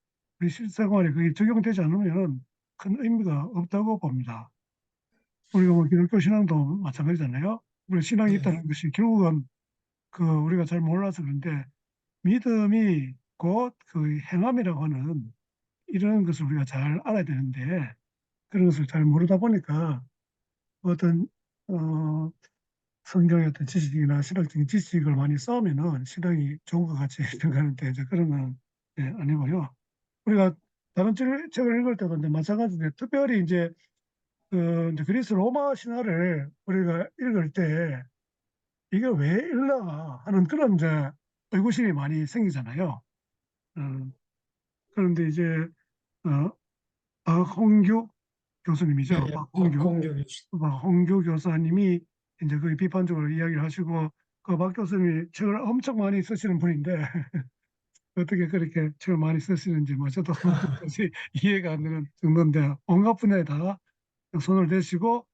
우리 실생활에 그게 적용되지 않으면 큰 의미가 없다고 봅니다. 우리가 뭐 기독교 신앙도 마찬가지잖아요. 우리 신앙이 네, 있다는 것이 결국은 우리가 잘 몰라서 그런데 믿음이 곧 그 행함이라고 하는 이런 것을 우리가 잘 알아야 되는데 그런 것을 잘 모르다 보니까 어떤 어, 성경의 어떤 지식이나 신학적인 지식을 많이 쌓으면은 신앙이 좋은 것 같이 생각하는데 이제 그런 건 아니고요. 우리가 다른 책을 읽을 때도 이제 마찬가지인데 특별히 이제 이제 그리스 로마 신화를 우리가 읽을 때 이게 왜 읽나 하는 그런 이제 의구심이 많이 생기잖아요. 어, 그런데 이제 어, 박홍규 예, 교수님이죠. 예, 박홍규 박공교 교수. 홍교 교사님이 이제 그 비판적으로 이야기를 하시고 그 박 교수님이 책을 엄청 많이 쓰시는 분인데 어떻게 그렇게 책을 많이 쓰시는지 뭐 저도 도저히 이해가 안 되는 정도인데 온갖 분야에 다 손을 대시고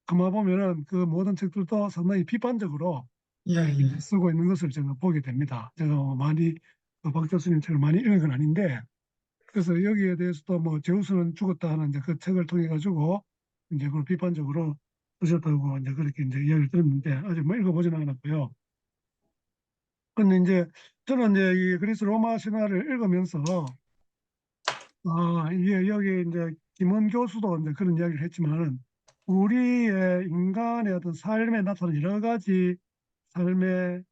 그마 보면은 그 모든 책들도 상당히 비판적으로 예, 이렇게 이제 예, 쓰고 있는 것을 제가 보게 됩니다. 제가 뭐 많이 그박 교수님 책을 많이 읽은 건 아닌데 그래서 여기에 대해서도 뭐 제우스는 죽었다 하는 이제 그 책을 통해 가지고 이제 그걸 비판적으로 쓰셨다고 이제 그렇게 이제 이야기를 들었는데 아직 뭐 읽어보지는 않았고요. 근데 이제 저는 이제 이 그리스 로마 신화를 읽으면서 이게 여기 이제 김원 교수도 이제 그런 이야기를 했지만 우리의 인간의 어떤 삶에 나타나는 여러 가지 삶의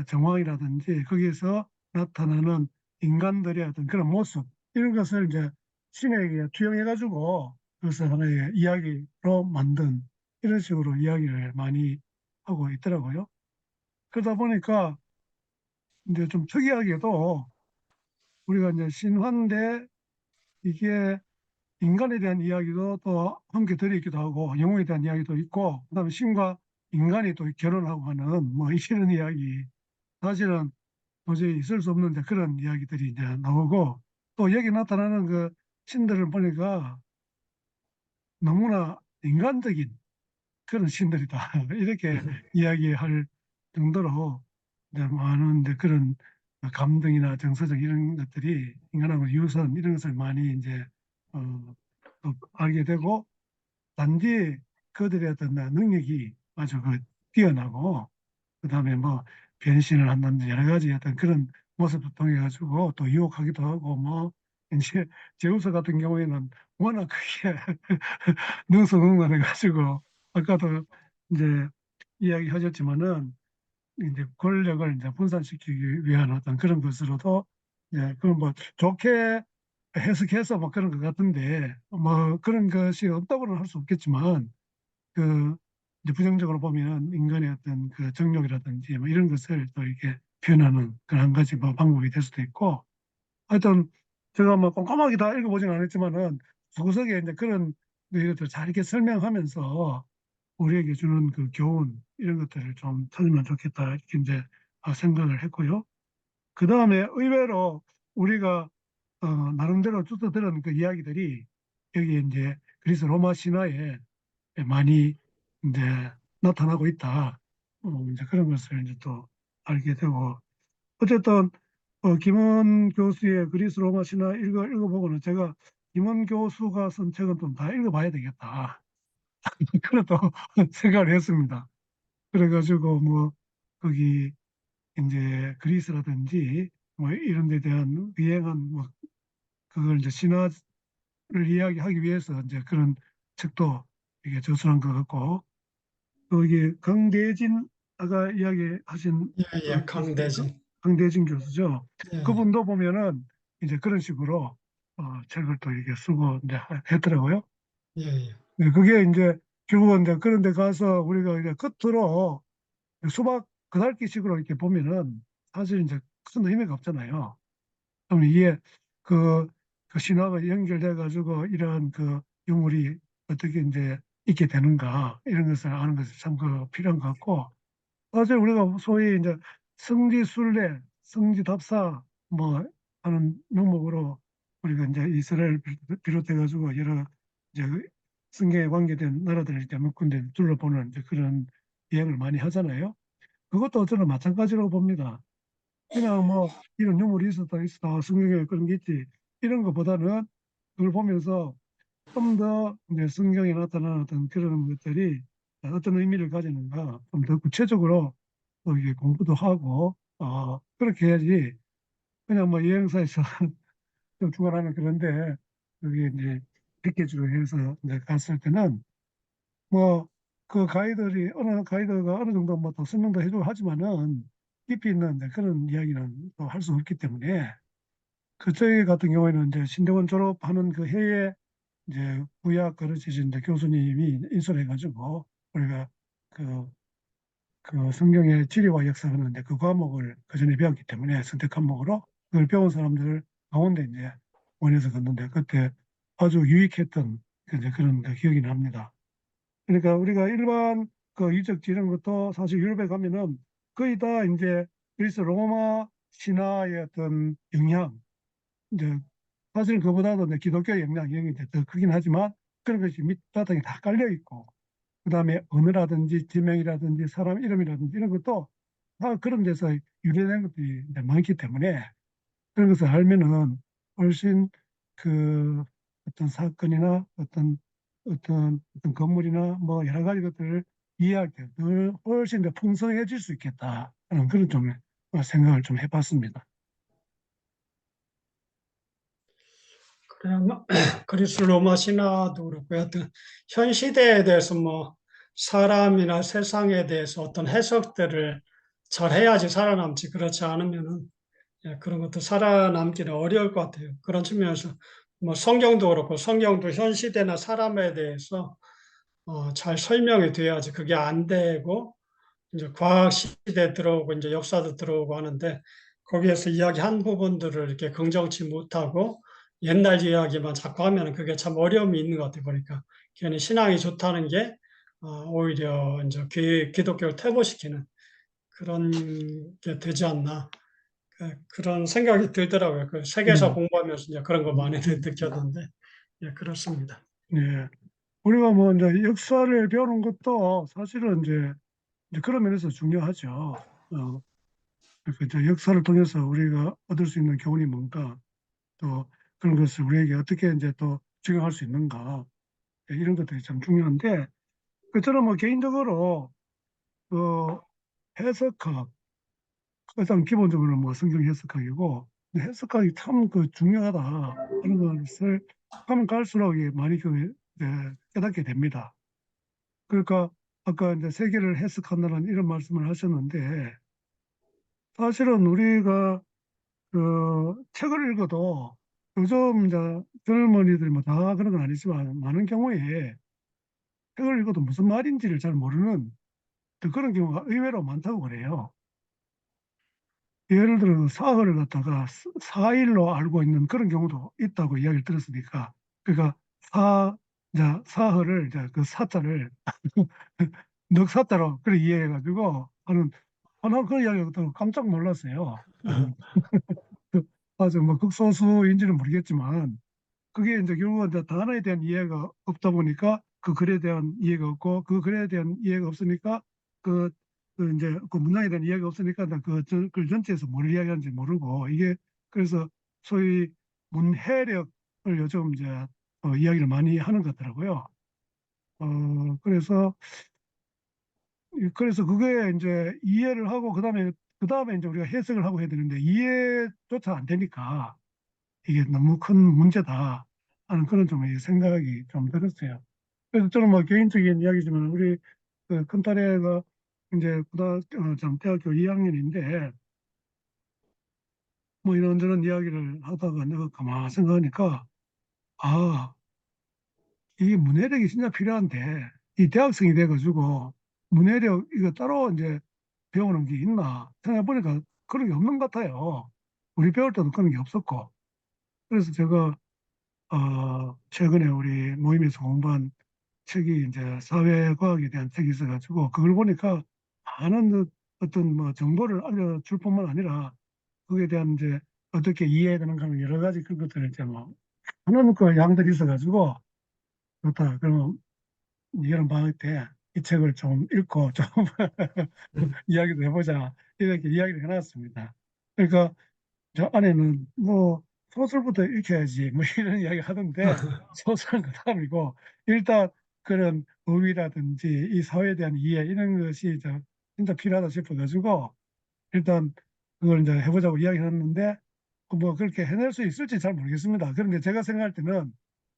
정황이라든지 거기에서 나타나는 인간들의 어떤 그런 모습 이런 것을 이제 신에게 투영해 가지고 그것을 하나의 이야기로 만든 이런 식으로 이야기를 많이 하고 있더라고요. 그러다 보니까 이제 좀 특이하게도 우리가 이제 신화인데 이게 인간에 대한 이야기도 또 함께 들어있기도 하고 영웅에 대한 이야기도 있고 그다음에 신과 인간이 또 결혼하고 하는 뭐 이런 이야기 사실은 도저히 있을 수 없는 이제 그런 이야기들이 이제 나오고 또 여기 나타나는 그 신들을 보니까 너무나 인간적인 그런 신들이다 이렇게 이야기할 정도로 이제 많은 이제 그런 감정이나 정서적 이런 것들이 인간하고 유사한 이런 것을 많이 이제 또 알게 되고 단지 그들의 어떤 능력이 아주 뛰어나고 그다음에 뭐 변신을 한다든지 여러 가지 어떤 그런 모습을 통해 가지고 또 유혹하기도 하고 뭐 이제 제우스 같은 경우에는 워낙 크게 능수능란해 가지고 아까도 이제 이야기하셨지만은 이제 권력을 이제 분산시키기 위한 어떤 그런 것으로도 그건 뭐 좋게 해석해서 뭐 그런 것 같은데 뭐 그런 것이 없다고는 할 수 없겠지만 그 이제 부정적으로 보면 인간의 어떤 그 정욕이라든지 뭐 이런 것을 또 이렇게 표현하는 그런 한 가지 뭐 방법이 될 수도 있고 하여튼 제가 뭐 꼼꼼하게 다 읽어보진 않았지만은 구석에 이제 그런 것들 잘 이렇게 설명하면서 우리에게 주는 그 교훈 이런 것들을 좀 찾으면 좋겠다 이렇게 이제 생각을 했고요. 그 다음에 의외로 우리가 나름대로 쫓아 들은 그 이야기들이 여기 이제 그리스 로마 신화에 많이 이제 나타나고 있다. 이제 그런 것을 이제 또 알게 되고 어쨌든 김원 교수의 그리스 로마 신화 읽어보고는 제가 김원 교수가 쓴 책은 좀 다 읽어봐야 되겠다. 그런 또 생각을 했습니다. 그래가지고 뭐 거기 이제 그리스라든지 뭐 이런 데 대한 유행한 뭐 그걸 이제 신화를 이야기하기 위해서 이제 그런 책도 이게 저술한 것 같고 또 이게 강대진 아까 이야기하신 예, 그 예, 교수입니까? 강대진. 강대진 교수죠. 예, 예, 그분도 보면은 이제 그런 식으로 책을 또 이렇게 쓰고 이제 했더라고요. 예, 예, 네, 그게 이제 결국은 이제 그런 데 가서 우리가 이제 끝으로 수박 그달기식으로 이렇게 보면은 사실 이제 큰 의미가 없잖아요. 그럼 이게 그, 그 신화가 연결돼 가지고 이러한 그 유물이 어떻게 이제 있게 되는가 이런 것을 아는 것이 참 필요한 것 같고 사실 우리가 소위 이제 성지순례, 성지답사 뭐 하는 명목으로 우리가 이제 이스라엘 비롯해 가지고 여러 이제 성경에 관계된 나라들을 이렇게 몇 군데 둘러보는 이제 그런 여행을 많이 하잖아요. 그것도 저는 마찬가지로 봅니다. 그냥 뭐 이런 유물이 있었다 성경에 그런 게 있지 이런 것보다는 그걸 보면서 좀 더 이제 성경에 나타나는 어떤 그런 것들이 어떤 의미를 가지는가 좀 더 구체적으로 또 이게 공부도 하고 그렇게 해야지 그냥 뭐 여행사에서 좀 주관하는 그런데 그게 이제 패키지로 해서 이제 갔을 때는 뭐 그 가이드들이 어느 가이드가 어느 정도 뭐 더 설명도 해주고 하지만은 깊이 있는 이제 그런 이야기는 또 할 수 없기 때문에 저희 같은 경우에는 이제 신대원 졸업하는 그 해에 이제 구약 가르치신 이제 교수님이 인솔해가지고 우리가 그, 그 성경의 지리와 역사는 이제 그 과목을 그 전에 배웠기 때문에 선택 과목으로 그걸 배운 사람들 가운데 이제 원해서 갔는데 그때 아주 유익했던 이제 그런 기억이 납니다. 그러니까 우리가 일반 그 유적지 이런 것도 사실 유럽에 가면은 거의 다 이제 그리스 로마 신화의 어떤 영향, 이제 사실 그보다도 이제 기독교 영향이 이제 더 크긴 하지만 그런 것이 밑바탕에 다 깔려 있고 그다음에 언어라든지 지명이라든지 사람 이름이라든지 이런 것도 다 그런 데서 유래된 것들이 이제 많기 때문에 그런 것을 알면은 훨씬 그 어떤 사건이나 어떤 건물이나 뭐 여러 가지 것들을 이해할 때 늘 훨씬 더 풍성해질 수 있겠다 하는 그런 좀 생각을 좀 해봤습니다. 그래, 뭐, 그리스 로마 신화도 그렇고, 하여튼, 현 시대에 대해서 뭐, 사람이나 세상에 대해서 어떤 해석들을 잘 해야지 살아남지. 그렇지 않으면은, 예, 그런 것도 살아남기는 어려울 것 같아요. 그런 측면에서, 뭐, 성경도 그렇고, 성경도 현 시대나 사람에 대해서 잘 설명이 돼야지 그게 안 되고, 이제 과학 시대 들어오고, 이제 역사도 들어오고 하는데, 거기에서 이야기한 부분들을 이렇게 긍정치 못하고, 옛날 이야기만 자꾸 하면 그게 참 어려움이 있는 것 같아요. 보니까. 괜히 신앙이 좋다는 게, 오히려 이제 기독교를 퇴보시키는 그런 게 되지 않나. 그런 생각이 들더라고요. 그 세계사 음, 공부하면서 이제 그런 거 많이 느꼈는데, 예, 그렇습니다. 네. 우리가 뭐 이제 역사를 배우는 것도 사실은 이제 그런 면에서 중요하죠. 그러니까 이제 역사를 통해서 우리가 얻을 수 있는 교훈이 뭔가 또 그런 것을 우리에게 어떻게 이제 또 적용할 수 있는가 이런 것들이 참 중요한데 저는 뭐 개인적으로 그 해석학 일단 기본적으로 뭐 성경 해석학이고 해석학이 참 그 중요하다 하는 것을 하면 갈수록 이게 많이 이제 깨닫게 됩니다. 그러니까 아까 이제 세계를 해석한다는 이런 말씀을 하셨는데 사실은 우리가 그 책을 읽어도 요즘 이제 젊은이들 뭐 다 그런 건 아니지만 많은 경우에 책을 읽어도 무슨 말인지를 잘 모르는 또 그런 경우가 의외로 많다고 그래요. 예를 들어 사흘을 갖다가 사일로 알고 있는 그런 경우도 있다고 이야기를 들었으니까 그러니까 이제 사흘을 이제 그 사자를 넉사자로 그렇게 이해해가지고 하는 하나 그런 이야기가 듣고 깜짝 놀랐어요. 아주 뭐 극소수인지는 모르겠지만 그게 이제 결국은 이제 단어에 대한 이해가 없다 보니까 그 글에 대한 이해가 없고 그 글에 대한 이해가 없으니까 그, 그 이제 그 문장에 대한 이해가 없으니까 글 전체에서 뭘 이야기하는지 모르고 이게 그래서 소위 문해력을 요즘 이제 이야기를 많이 하는 것 같더라고요. 그래서 그게 이제 이해를 하고 그다음에 이제 우리가 해석을 하고 해야 되는데 이해조차 안 되니까 이게 너무 큰 문제다 하는 그런 좀 생각이 좀 들었어요. 그래서 저는 뭐 개인적인 이야기지만 우리 그 큰딸애가 이제 좀 대학교 2학년인데 뭐 이런저런 이야기를 하다가 내가 가만 생각하니까 아, 이게 문해력이 진짜 필요한데 이 대학생이 돼가지고 문해력 이거 따로 이제 배우는 게 있나 생각해보니까 그런 게 없는 것 같아요. 우리 배울 때도 그런 게 없었고 그래서 제가 최근에 우리 모임에서 공부한 책이 이제 사회과학에 대한 책이 있어가지고 그걸 보니까 많은 어떤 뭐 정보를 알려줄 뿐만 아니라 그에 대한 이제 어떻게 이해해야 되는가 하는 여러 가지 그런 것들을 이제 뭐 하는 그 양들이 있어가지고 좋다. 그러면 여름 방학 때 이 책을 좀 읽고 좀 이야기도 해보자 이렇게 이야기를 해놨습니다. 그러니까 저 안에는 뭐 소설부터 읽혀야지 뭐 이런 이야기 하던데 소설은 그 다음이고 일단 그런 의의라든지 이 사회에 대한 이해 이런 것이 진짜 필요하다 싶어가지고 일단 그걸 이제 해보자고 이야기했는데 뭐 그렇게 해낼 수 있을지 잘 모르겠습니다. 그런데 제가 생각할 때는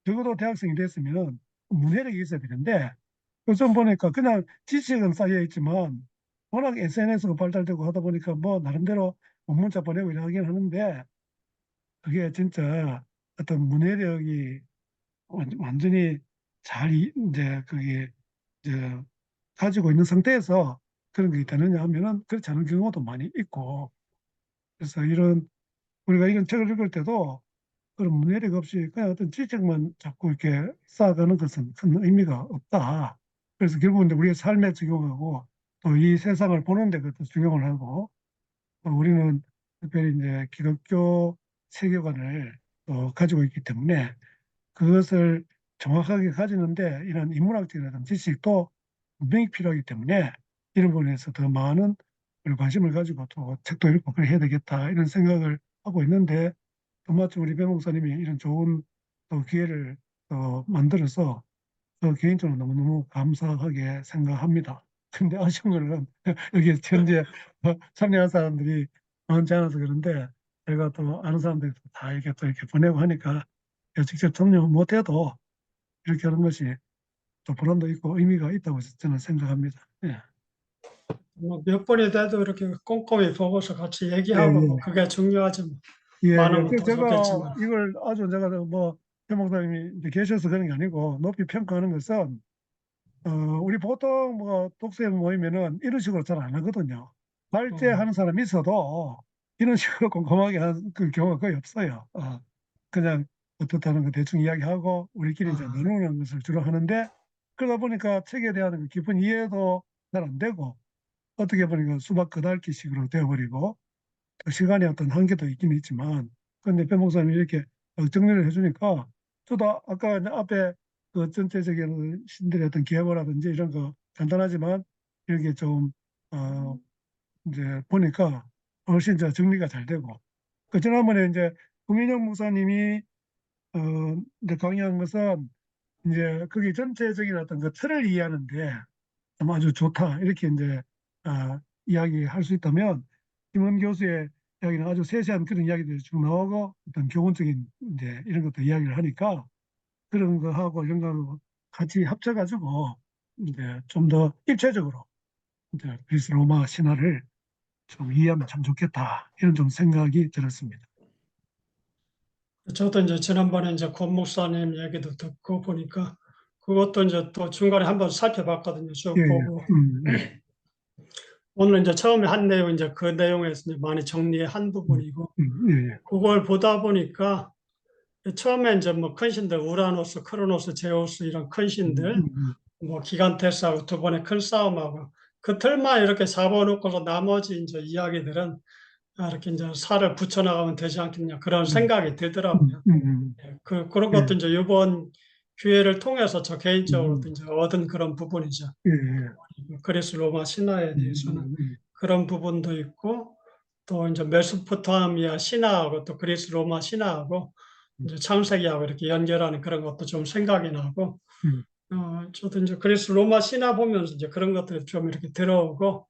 적어도 대학생이 됐으면 문해력이 있어야 되는데 요즘 보니까 그냥 지식은 쌓여 있지만 워낙 SNS가 발달되고 하다 보니까 뭐 나름대로 뭐 문자 보내고 이러긴 하는데 그게 진짜 어떤 문해력이 완전히 잘 이제 그게 이제 가지고 있는 상태에서 그런 게 되느냐 하면은 그렇지 않은 경우도 많이 있고 그래서 우리가 이런 책을 읽을 때도 그런 문해력 없이 그냥 어떤 지식만 자꾸 이렇게 쌓아가는 것은 큰 의미가 없다. 그래서 결국은 이제 우리의 삶에 적용하고 또 이 세상을 보는 데 그것도 적용을 하고 우리는 특별히 이제 기독교 세계관을 또 가지고 있기 때문에 그것을 정확하게 가지는데 이런 인문학적인 지식도 분명히 필요하기 때문에 이런 부분에서 더 많은 관심을 가지고 또 책도 읽고 그래 해야 되겠다 이런 생각을 하고 있는데 또 마침 우리 변 목사님이 이런 좋은 또 기회를 또 만들어서 저 개인적으로 너무너무 감사하게 생각합니다. 근데 아쉬운 거는 여기 현재 참여한 사람들이 많지 않아서 그런데 제가 또 아는 사람들이 다 이렇게 또 이렇게 보내고 하니까 직접 참여 못해도 이렇게 하는 것이 또 보람도 있고 의미가 있다고 저는 생각합니다. 예. 뭐 몇 번이 돼도 이렇게 꼼꼼히 보고서 같이 예, 얘기하고 뭐 예. 그게 중요하지 뭐. 예, 예. 많으면 그래서 더 제가 좋겠지만. 이걸 아주 제가 뭐, 최 목사님이 이제 계셔서 그런 게 아니고 높이 평가하는 것은 우리 보통 뭐 독서회 모이면은 이런 식으로 잘 안 하거든요. 어, 발제하는 사람이 있어도 이런 식으로 꼼꼼하게 하는 그 경우가 거의 없어요. 그냥 어떻다는 거 대충 이야기하고 우리끼리 이제 아, 나누는 것을 주로 하는데 그러다 보니까 책에 대한 그 깊은 이해도 잘 안 되고 어떻게 보니까 수박 끄달기식으로 되어버리고 또 시간의 어떤 한계도 있긴 있지만 그런데 변 목사님이 이렇게 정리를 해주니까 저도 아까 이제 앞에 그 전체적인 신들의 어떤 계보라든지 이런 거 간단하지만 이렇게 좀 이제 보니까 훨씬 더 정리가 잘 되고 그 지난번에 이제 구민영 목사님이 어 이제 강의한 것은 이제 그게 전체적인 어떤 그 틀을 이해하는데 좀 아주 좋다 이렇게 이제 이야기할 수 있다면 김원 교수의 이야기는 아주 세세한 그런 이야기들이 쭉 나오고 어떤 교훈적인 이제 이런 것도 이야기를 하니까 그런 거하고 이런 거하고 같이 합쳐가지고 이제 좀 더 입체적으로 이제 그리스 로마 신화를 좀 이해하면 참 좋겠다 이런 좀 생각이 들었습니다. 저도 이제 지난번에 이제 권 목사님 얘기도 듣고 보니까 그것도 이제 또 중간에 한번 살펴봤거든요. 예, 쭉 예, 보고. 예, 오늘 이제 처음에 한 내용 이제 그 내용에서 이제 많이 정리한 음, 부분이고 예, 그걸 보다 보니까 처음에 이제 뭐 큰 신들 우라노스, 크로노스, 제우스 이런 큰 신들 뭐 기간테스하고 두 번의 큰 싸움하고 그 틀만 이렇게 잡아놓고서 나머지 이제 이야기들은 이렇게 이제 살을 붙여나가면 되지 않겠냐 그런 생각이 들더라고요. 그런 예, 것도 이제 이번 기회를 통해서 저 개인적으로도 음, 이제 얻은 그런 부분이죠. 예, 예, 그리스 로마 신화에 대해서는 그런 부분도 있고 또 이제 메소포타미아 신화하고 또 그리스 로마 신화하고 이제 창세기하고 이렇게 연결하는 그런 것도 좀 생각이 나고 음, 저도 이제 그리스 로마 신화 보면서 이제 그런 것들이 좀 이렇게 들어오고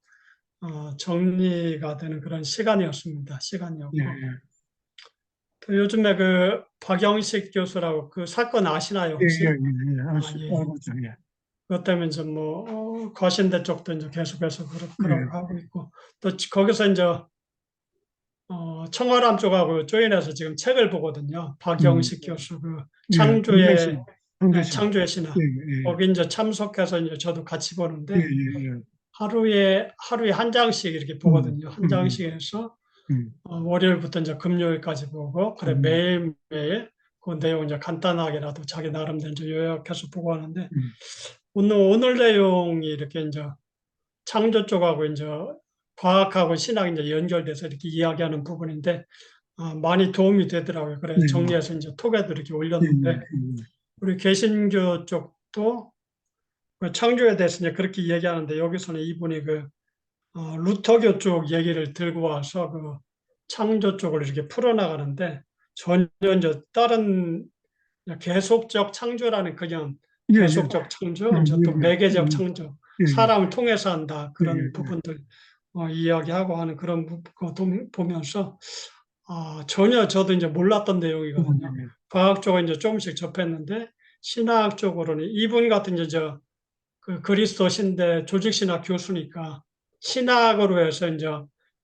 정리가 되는 그런 시간이었습니다. 예, 시간이었고 예, 또 요즘에 그 박영식 교수라고 그 사건 아시나요 예, 예, 혹시? 예, 예, 예. 알겠죠, 예, 그것 때문에 이제 뭐 과신대 쪽도 이제 계속해서 그러고 예, 하고 있고 또 거기서 이제 청월함 쪽하고 조인해서 지금 책을 보거든요. 음, 박영식 교수 그 예, 창조의 성대신, 성대신, 창조의 예, 신화 예, 거기 이제 참석해서 이제 저도 같이 예, 보는데 예, 예, 하루에 한 장씩 이렇게 보거든요. 한 음, 장씩 해서 음, 월요일부터 이제 금요일까지 보고 그래 음, 매일매일 그 내용 이제 간단하게라도 자기 나름대로 이제 요약해서 보고 하는데 음, 오늘 내용이 이렇게 이제 창조 쪽하고 이제 과학하고 신학이 이제 연결돼서 이렇게 이야기하는 부분인데 많이 도움이 되더라고요. 그래 네, 정리해서 이제 톡에도 이렇게 예, 올렸는데 예, 우리 개신교 쪽도 그 창조에 대해서 이제 그렇게 얘기하는데 여기서는 이분이 루터교 쪽 얘기를 들고 와서 그 창조 쪽을 이렇게 풀어나가는데 전혀 이제 다른 계속적 창조라는 그냥 예, 예, 계속적 창조, 이제 또 매개적 창조, 예, 예, 사람을 통해서 한다 예, 그런 예, 부분들 이야기하고 하는 그런 것도 보면서 전혀 저도 이제 몰랐던 내용이거든요. 예, 과학적으로 이제 조금씩 접했는데 신학적으로는 이분 같은 이제 그 그리스도 신대 조직신학 교수니까 신학으로 해서 이제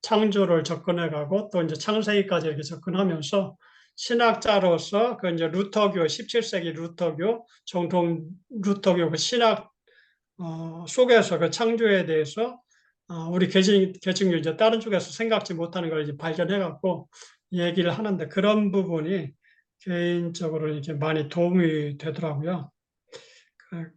창조를 접근해가고 또 이제 창세기까지 이렇게 접근하면서 신학자로서 그 이제 루터교 17세기 루터교 정통 루터교 그 신학 속에서 그 창조에 대해서 우리 개신교 이제 다른 쪽에서 생각지 못하는 걸 이제 발견해갖고 얘기를 하는데 그런 부분이 개인적으로 이렇게 많이 도움이 되더라고요. 그,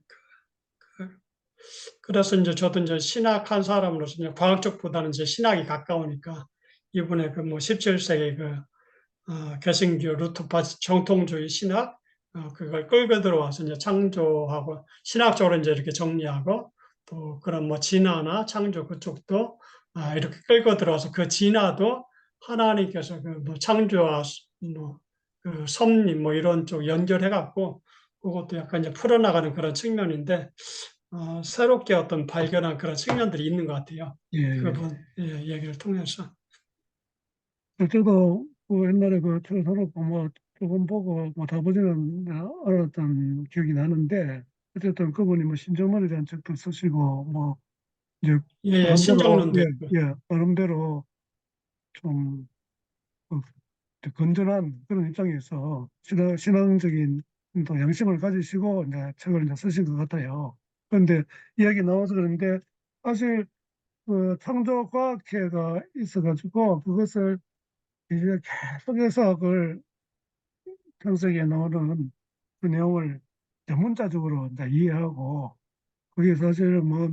그래서 이제 저도 이제 신학한 사람으로서 이제 과학적보다는 이제 신학이 가까우니까 이분의 그 뭐 17세기 개신교 루터파 정통주의 신학 그걸 끌고 들어와서 이제 창조하고 신학적으로 이제 이렇게 정리하고 또 그런 뭐 진화나 창조 그쪽도 이렇게 끌고 들어와서 그 진화도 하나님께서 그 뭐 창조와 뭐그 섭리 뭐 이런 쪽 연결해 갖고 그것도 약간 이제 풀어나가는 그런 측면인데 새롭게 어떤 발견한 그런 측면들이 있는 것 같아요. 예, 예. 그분 얘기를 통해서. 저도 그 옛날에 그 서로 뭐 조금 보고 뭐 다보지는 알았던 기억이 나는데 어쨌든 그분이 뭐 신정론에 대한 책도 쓰시고 뭐 이제 예, 예, 나름대로 신정론도 있고. 나름대로 좀 그 건전한 그런 입장에서 신앙적인 또 양심을 가지시고 이제 책을 이제 쓰신 것 같아요. 그런데 이야기 나와서 그런데 사실 그 창조과학회가 있어가지고 그것을 이제 계속해서 그걸 평소에 나오는 그 내용을 전문자적으로 이제 이해하고 그게 사실은 뭐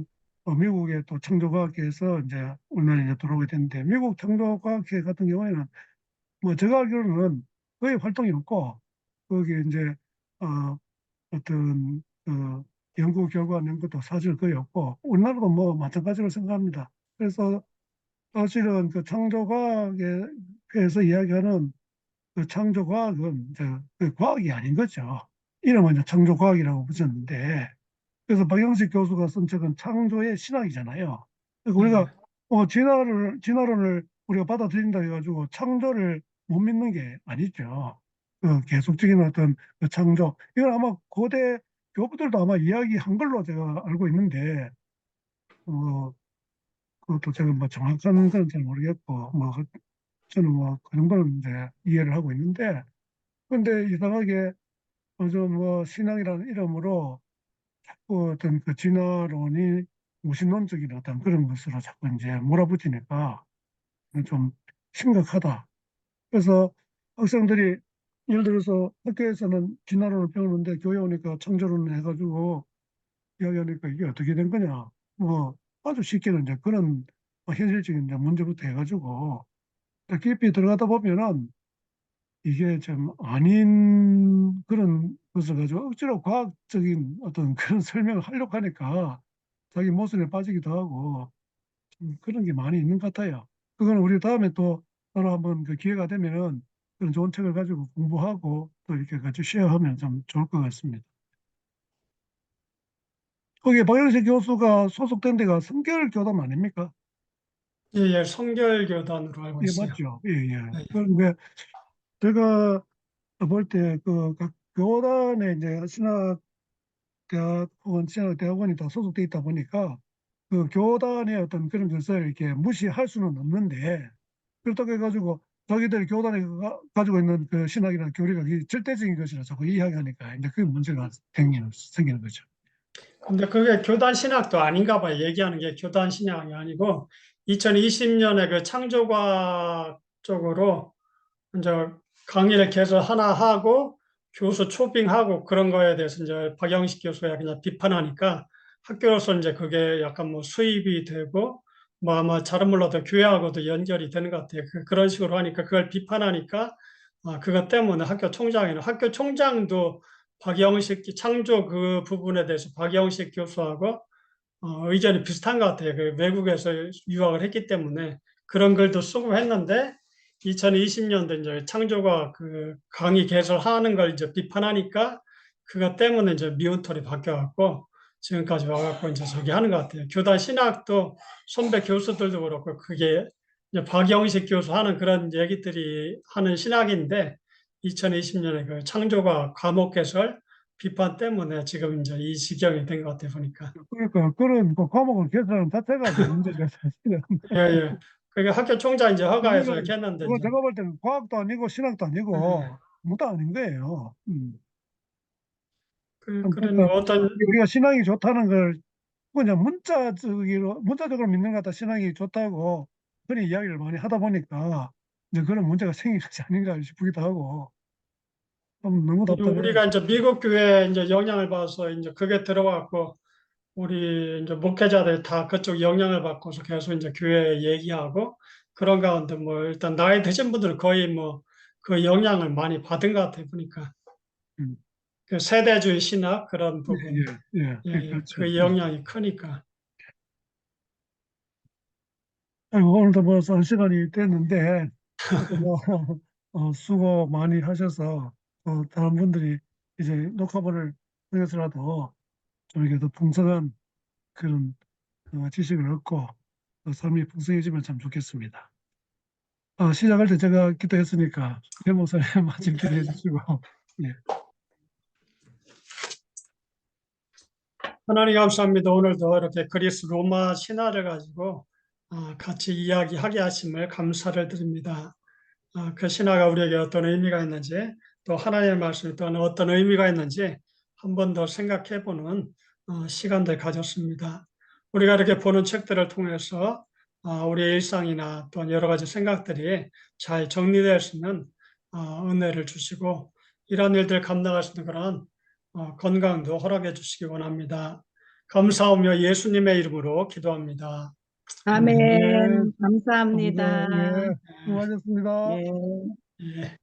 미국의 또 창조과학회에서 이제 우리나라에 이제 들어오게 됐는데 미국 창조과학회 같은 경우에는 뭐 제가 알기로는 거의 활동이 없고 거기에 이제 어, 어떤 그 연구 결과 낸 것도 사실 거의 없고 우리나라도 뭐 마찬가지로 생각합니다. 그래서 사실은 그 창조과학에서 이야기하는 그 창조과학은 이제 그 과학이 아닌 거죠. 이름은 이제 창조과학이라고 붙였는데 그래서 박영식 교수가 쓴 책은 창조의 신학이잖아요. 그러니까 예, 우리가 진화론을 우리가 받아들인다 해가지고 창조를 못 믿는 게 아니죠. 그 계속적인 어떤 그 창조 이건 아마 고대 교부들도 아마 이야기한 걸로 제가 알고 있는데 어, 그것도 제가 뭐 정확한 건 잘 모르겠고 뭐 저는 뭐 그 정도는 이제 이해를 하고 있는데 근데 이상하게 뭐 신앙이라는 이름으로 자꾸 어떤 그 진화론이 무신론적인 어떤 그런 것으로 자꾸 이제 몰아붙이니까 좀 심각하다. 그래서 학생들이 예를 들어서 학교에서는 진화론을 배우는데 교회 오니까 창조론을 해가지고 이야기하니까 이게 어떻게 된 거냐. 뭐 아주 쉽게는 이제 그런 현실적인 이제 문제부터 해가지고 깊이 들어가다 보면은 이게 좀 아닌 그런 것을 가지고 억지로 과학적인 어떤 그런 설명을 하려고 하니까 자기 모순에 빠지기도 하고 좀 그런 게 많이 있는 것 같아요. 그거는 우리 다음에 또 서로 한번 그 기회가 되면은 그런 좋은 책을 가지고 공부하고 또 이렇게 같이 쉐어하면 좀 좋을 것 같습니다. 거기에 박영식 교수가 소속된 데가 성결교단 아닙니까? 예, 예, 성결교단으로 알고 예, 있어요. 맞죠. 예, 예. 예, 그런데 제가 볼 때 그 각 교단에 이제 신학 대학 혹은 대학원이 다 소속돼 있다 보니까 그 교단의 어떤 그런 것을 이렇게 무시할 수는 없는데 그렇다고 해가지고 자기들이 교단에 가지고 있는 그 신학이나 교리가 이 절대적인 것이라 자꾸 이야기하니까 이제 그게 문제가 생기는 거죠. 근데 그게 교단 신학도 아닌가 봐요. 얘기하는 게 교단 신학이 아니고 2020년에 그 창조과 쪽으로 이제 강의를 계속 하나 하고 교수 초빙하고 그런 거에 대해서 이제 박영식 교수가 그냥 비판하니까 학교로서 이제 그게 약간 뭐 수입이 되고 뭐 아마 잘은 몰라도 교회하고도 연결이 되는 것 같아요. 그런 식으로 하니까 그걸 비판하니까 그것 때문에 학교 총장도 박영식 창조 그 부분에 대해서 박영식 교수하고 의견이 비슷한 것 같아요. 그 외국에서 유학을 했기 때문에 그런 글도 쓰고 했는데 2020년도 이제 창조가 그 강의 개설하는 걸 이제 비판하니까 그것 때문에 이제 미운털이 바뀌어갖고 지금까지 와갖고 이제 저기 하는 것 같아요. 교단 신학도 선배 교수들도 그렇고 그게 이제 박영식 교수 하는 그런 얘기들이 하는 신학인데 2020년에 그 창조가 과목 개설 비판 때문에 지금 이제 이 지경이 된 것 같아요, 보니까. 그러니까 그런 그 과목을 개설하는 자체가 좀 문제가 사실은. 예, 예. 그게 학교 총장 이제 허가해서 이렇게 그거는 했는데, 그건 이제. 제가 볼 때는 과학도 아니고 신학도 예. 아니고 아무것도 아닌 거예요. 그런 그러니까 뭐 어떤, 우리가 신앙이 좋다는 걸 그냥 문자적으로 믿는 것 같다 신앙이 좋다고 그런 이야기를 많이 하다 보니까 이제 그런 문제가 생긴 것이 아닌가 싶기도 하고 좀 너무 답답해요. 우리가 이제 미국 교회에 이제 영향을 받아서 이제 그게 들어왔고, 우리 이제 목회자들 다 그쪽 영향을 받고서 계속 이제 교회 얘기하고, 그런 가운데 뭐 일단 나이 드신 분들은 거의 뭐 그 영향을 많이 받은 것 같아요, 보니까. 음. 그 세대주의 신학 그런 예, 부분. 예, 예, 예, 예, 예. 그렇죠. 그 영향이 크니까. 아이고, 오늘도 뭐 한 시간이 됐는데 하여튼 뭐 수고 많이 하셔서 다른 분들이 이제 녹화본을 통해서라도 좀 이렇게 더 풍성한 그런 지식을 얻고 또 삶이 풍성해지면 참 좋겠습니다. 시작할 때 제가 기도했으니까 대목사님 마침 기도해 주시고 예, 하나님 감사합니다. 오늘도 이렇게 그리스 로마 신화를 가지고 같이 이야기하게 하심을 감사를 드립니다. 그 신화가 우리에게 어떤 의미가 있는지 또 하나님의 말씀이 또 어떤 의미가 있는지 한 번 더 생각해 보는 시간들 가졌습니다. 우리가 이렇게 보는 책들을 통해서 우리의 일상이나 또 여러 가지 생각들이 잘 정리될 수 있는 은혜를 주시고 이런 일들 감당할 수 있는 그런 건강도 허락해 주시기 원합니다. 감사하며 예수님의 이름으로 기도합니다. 아멘. 예, 아멘. 감사합니다. 감사합니다. 예, 수고하셨습니다. 네. 예.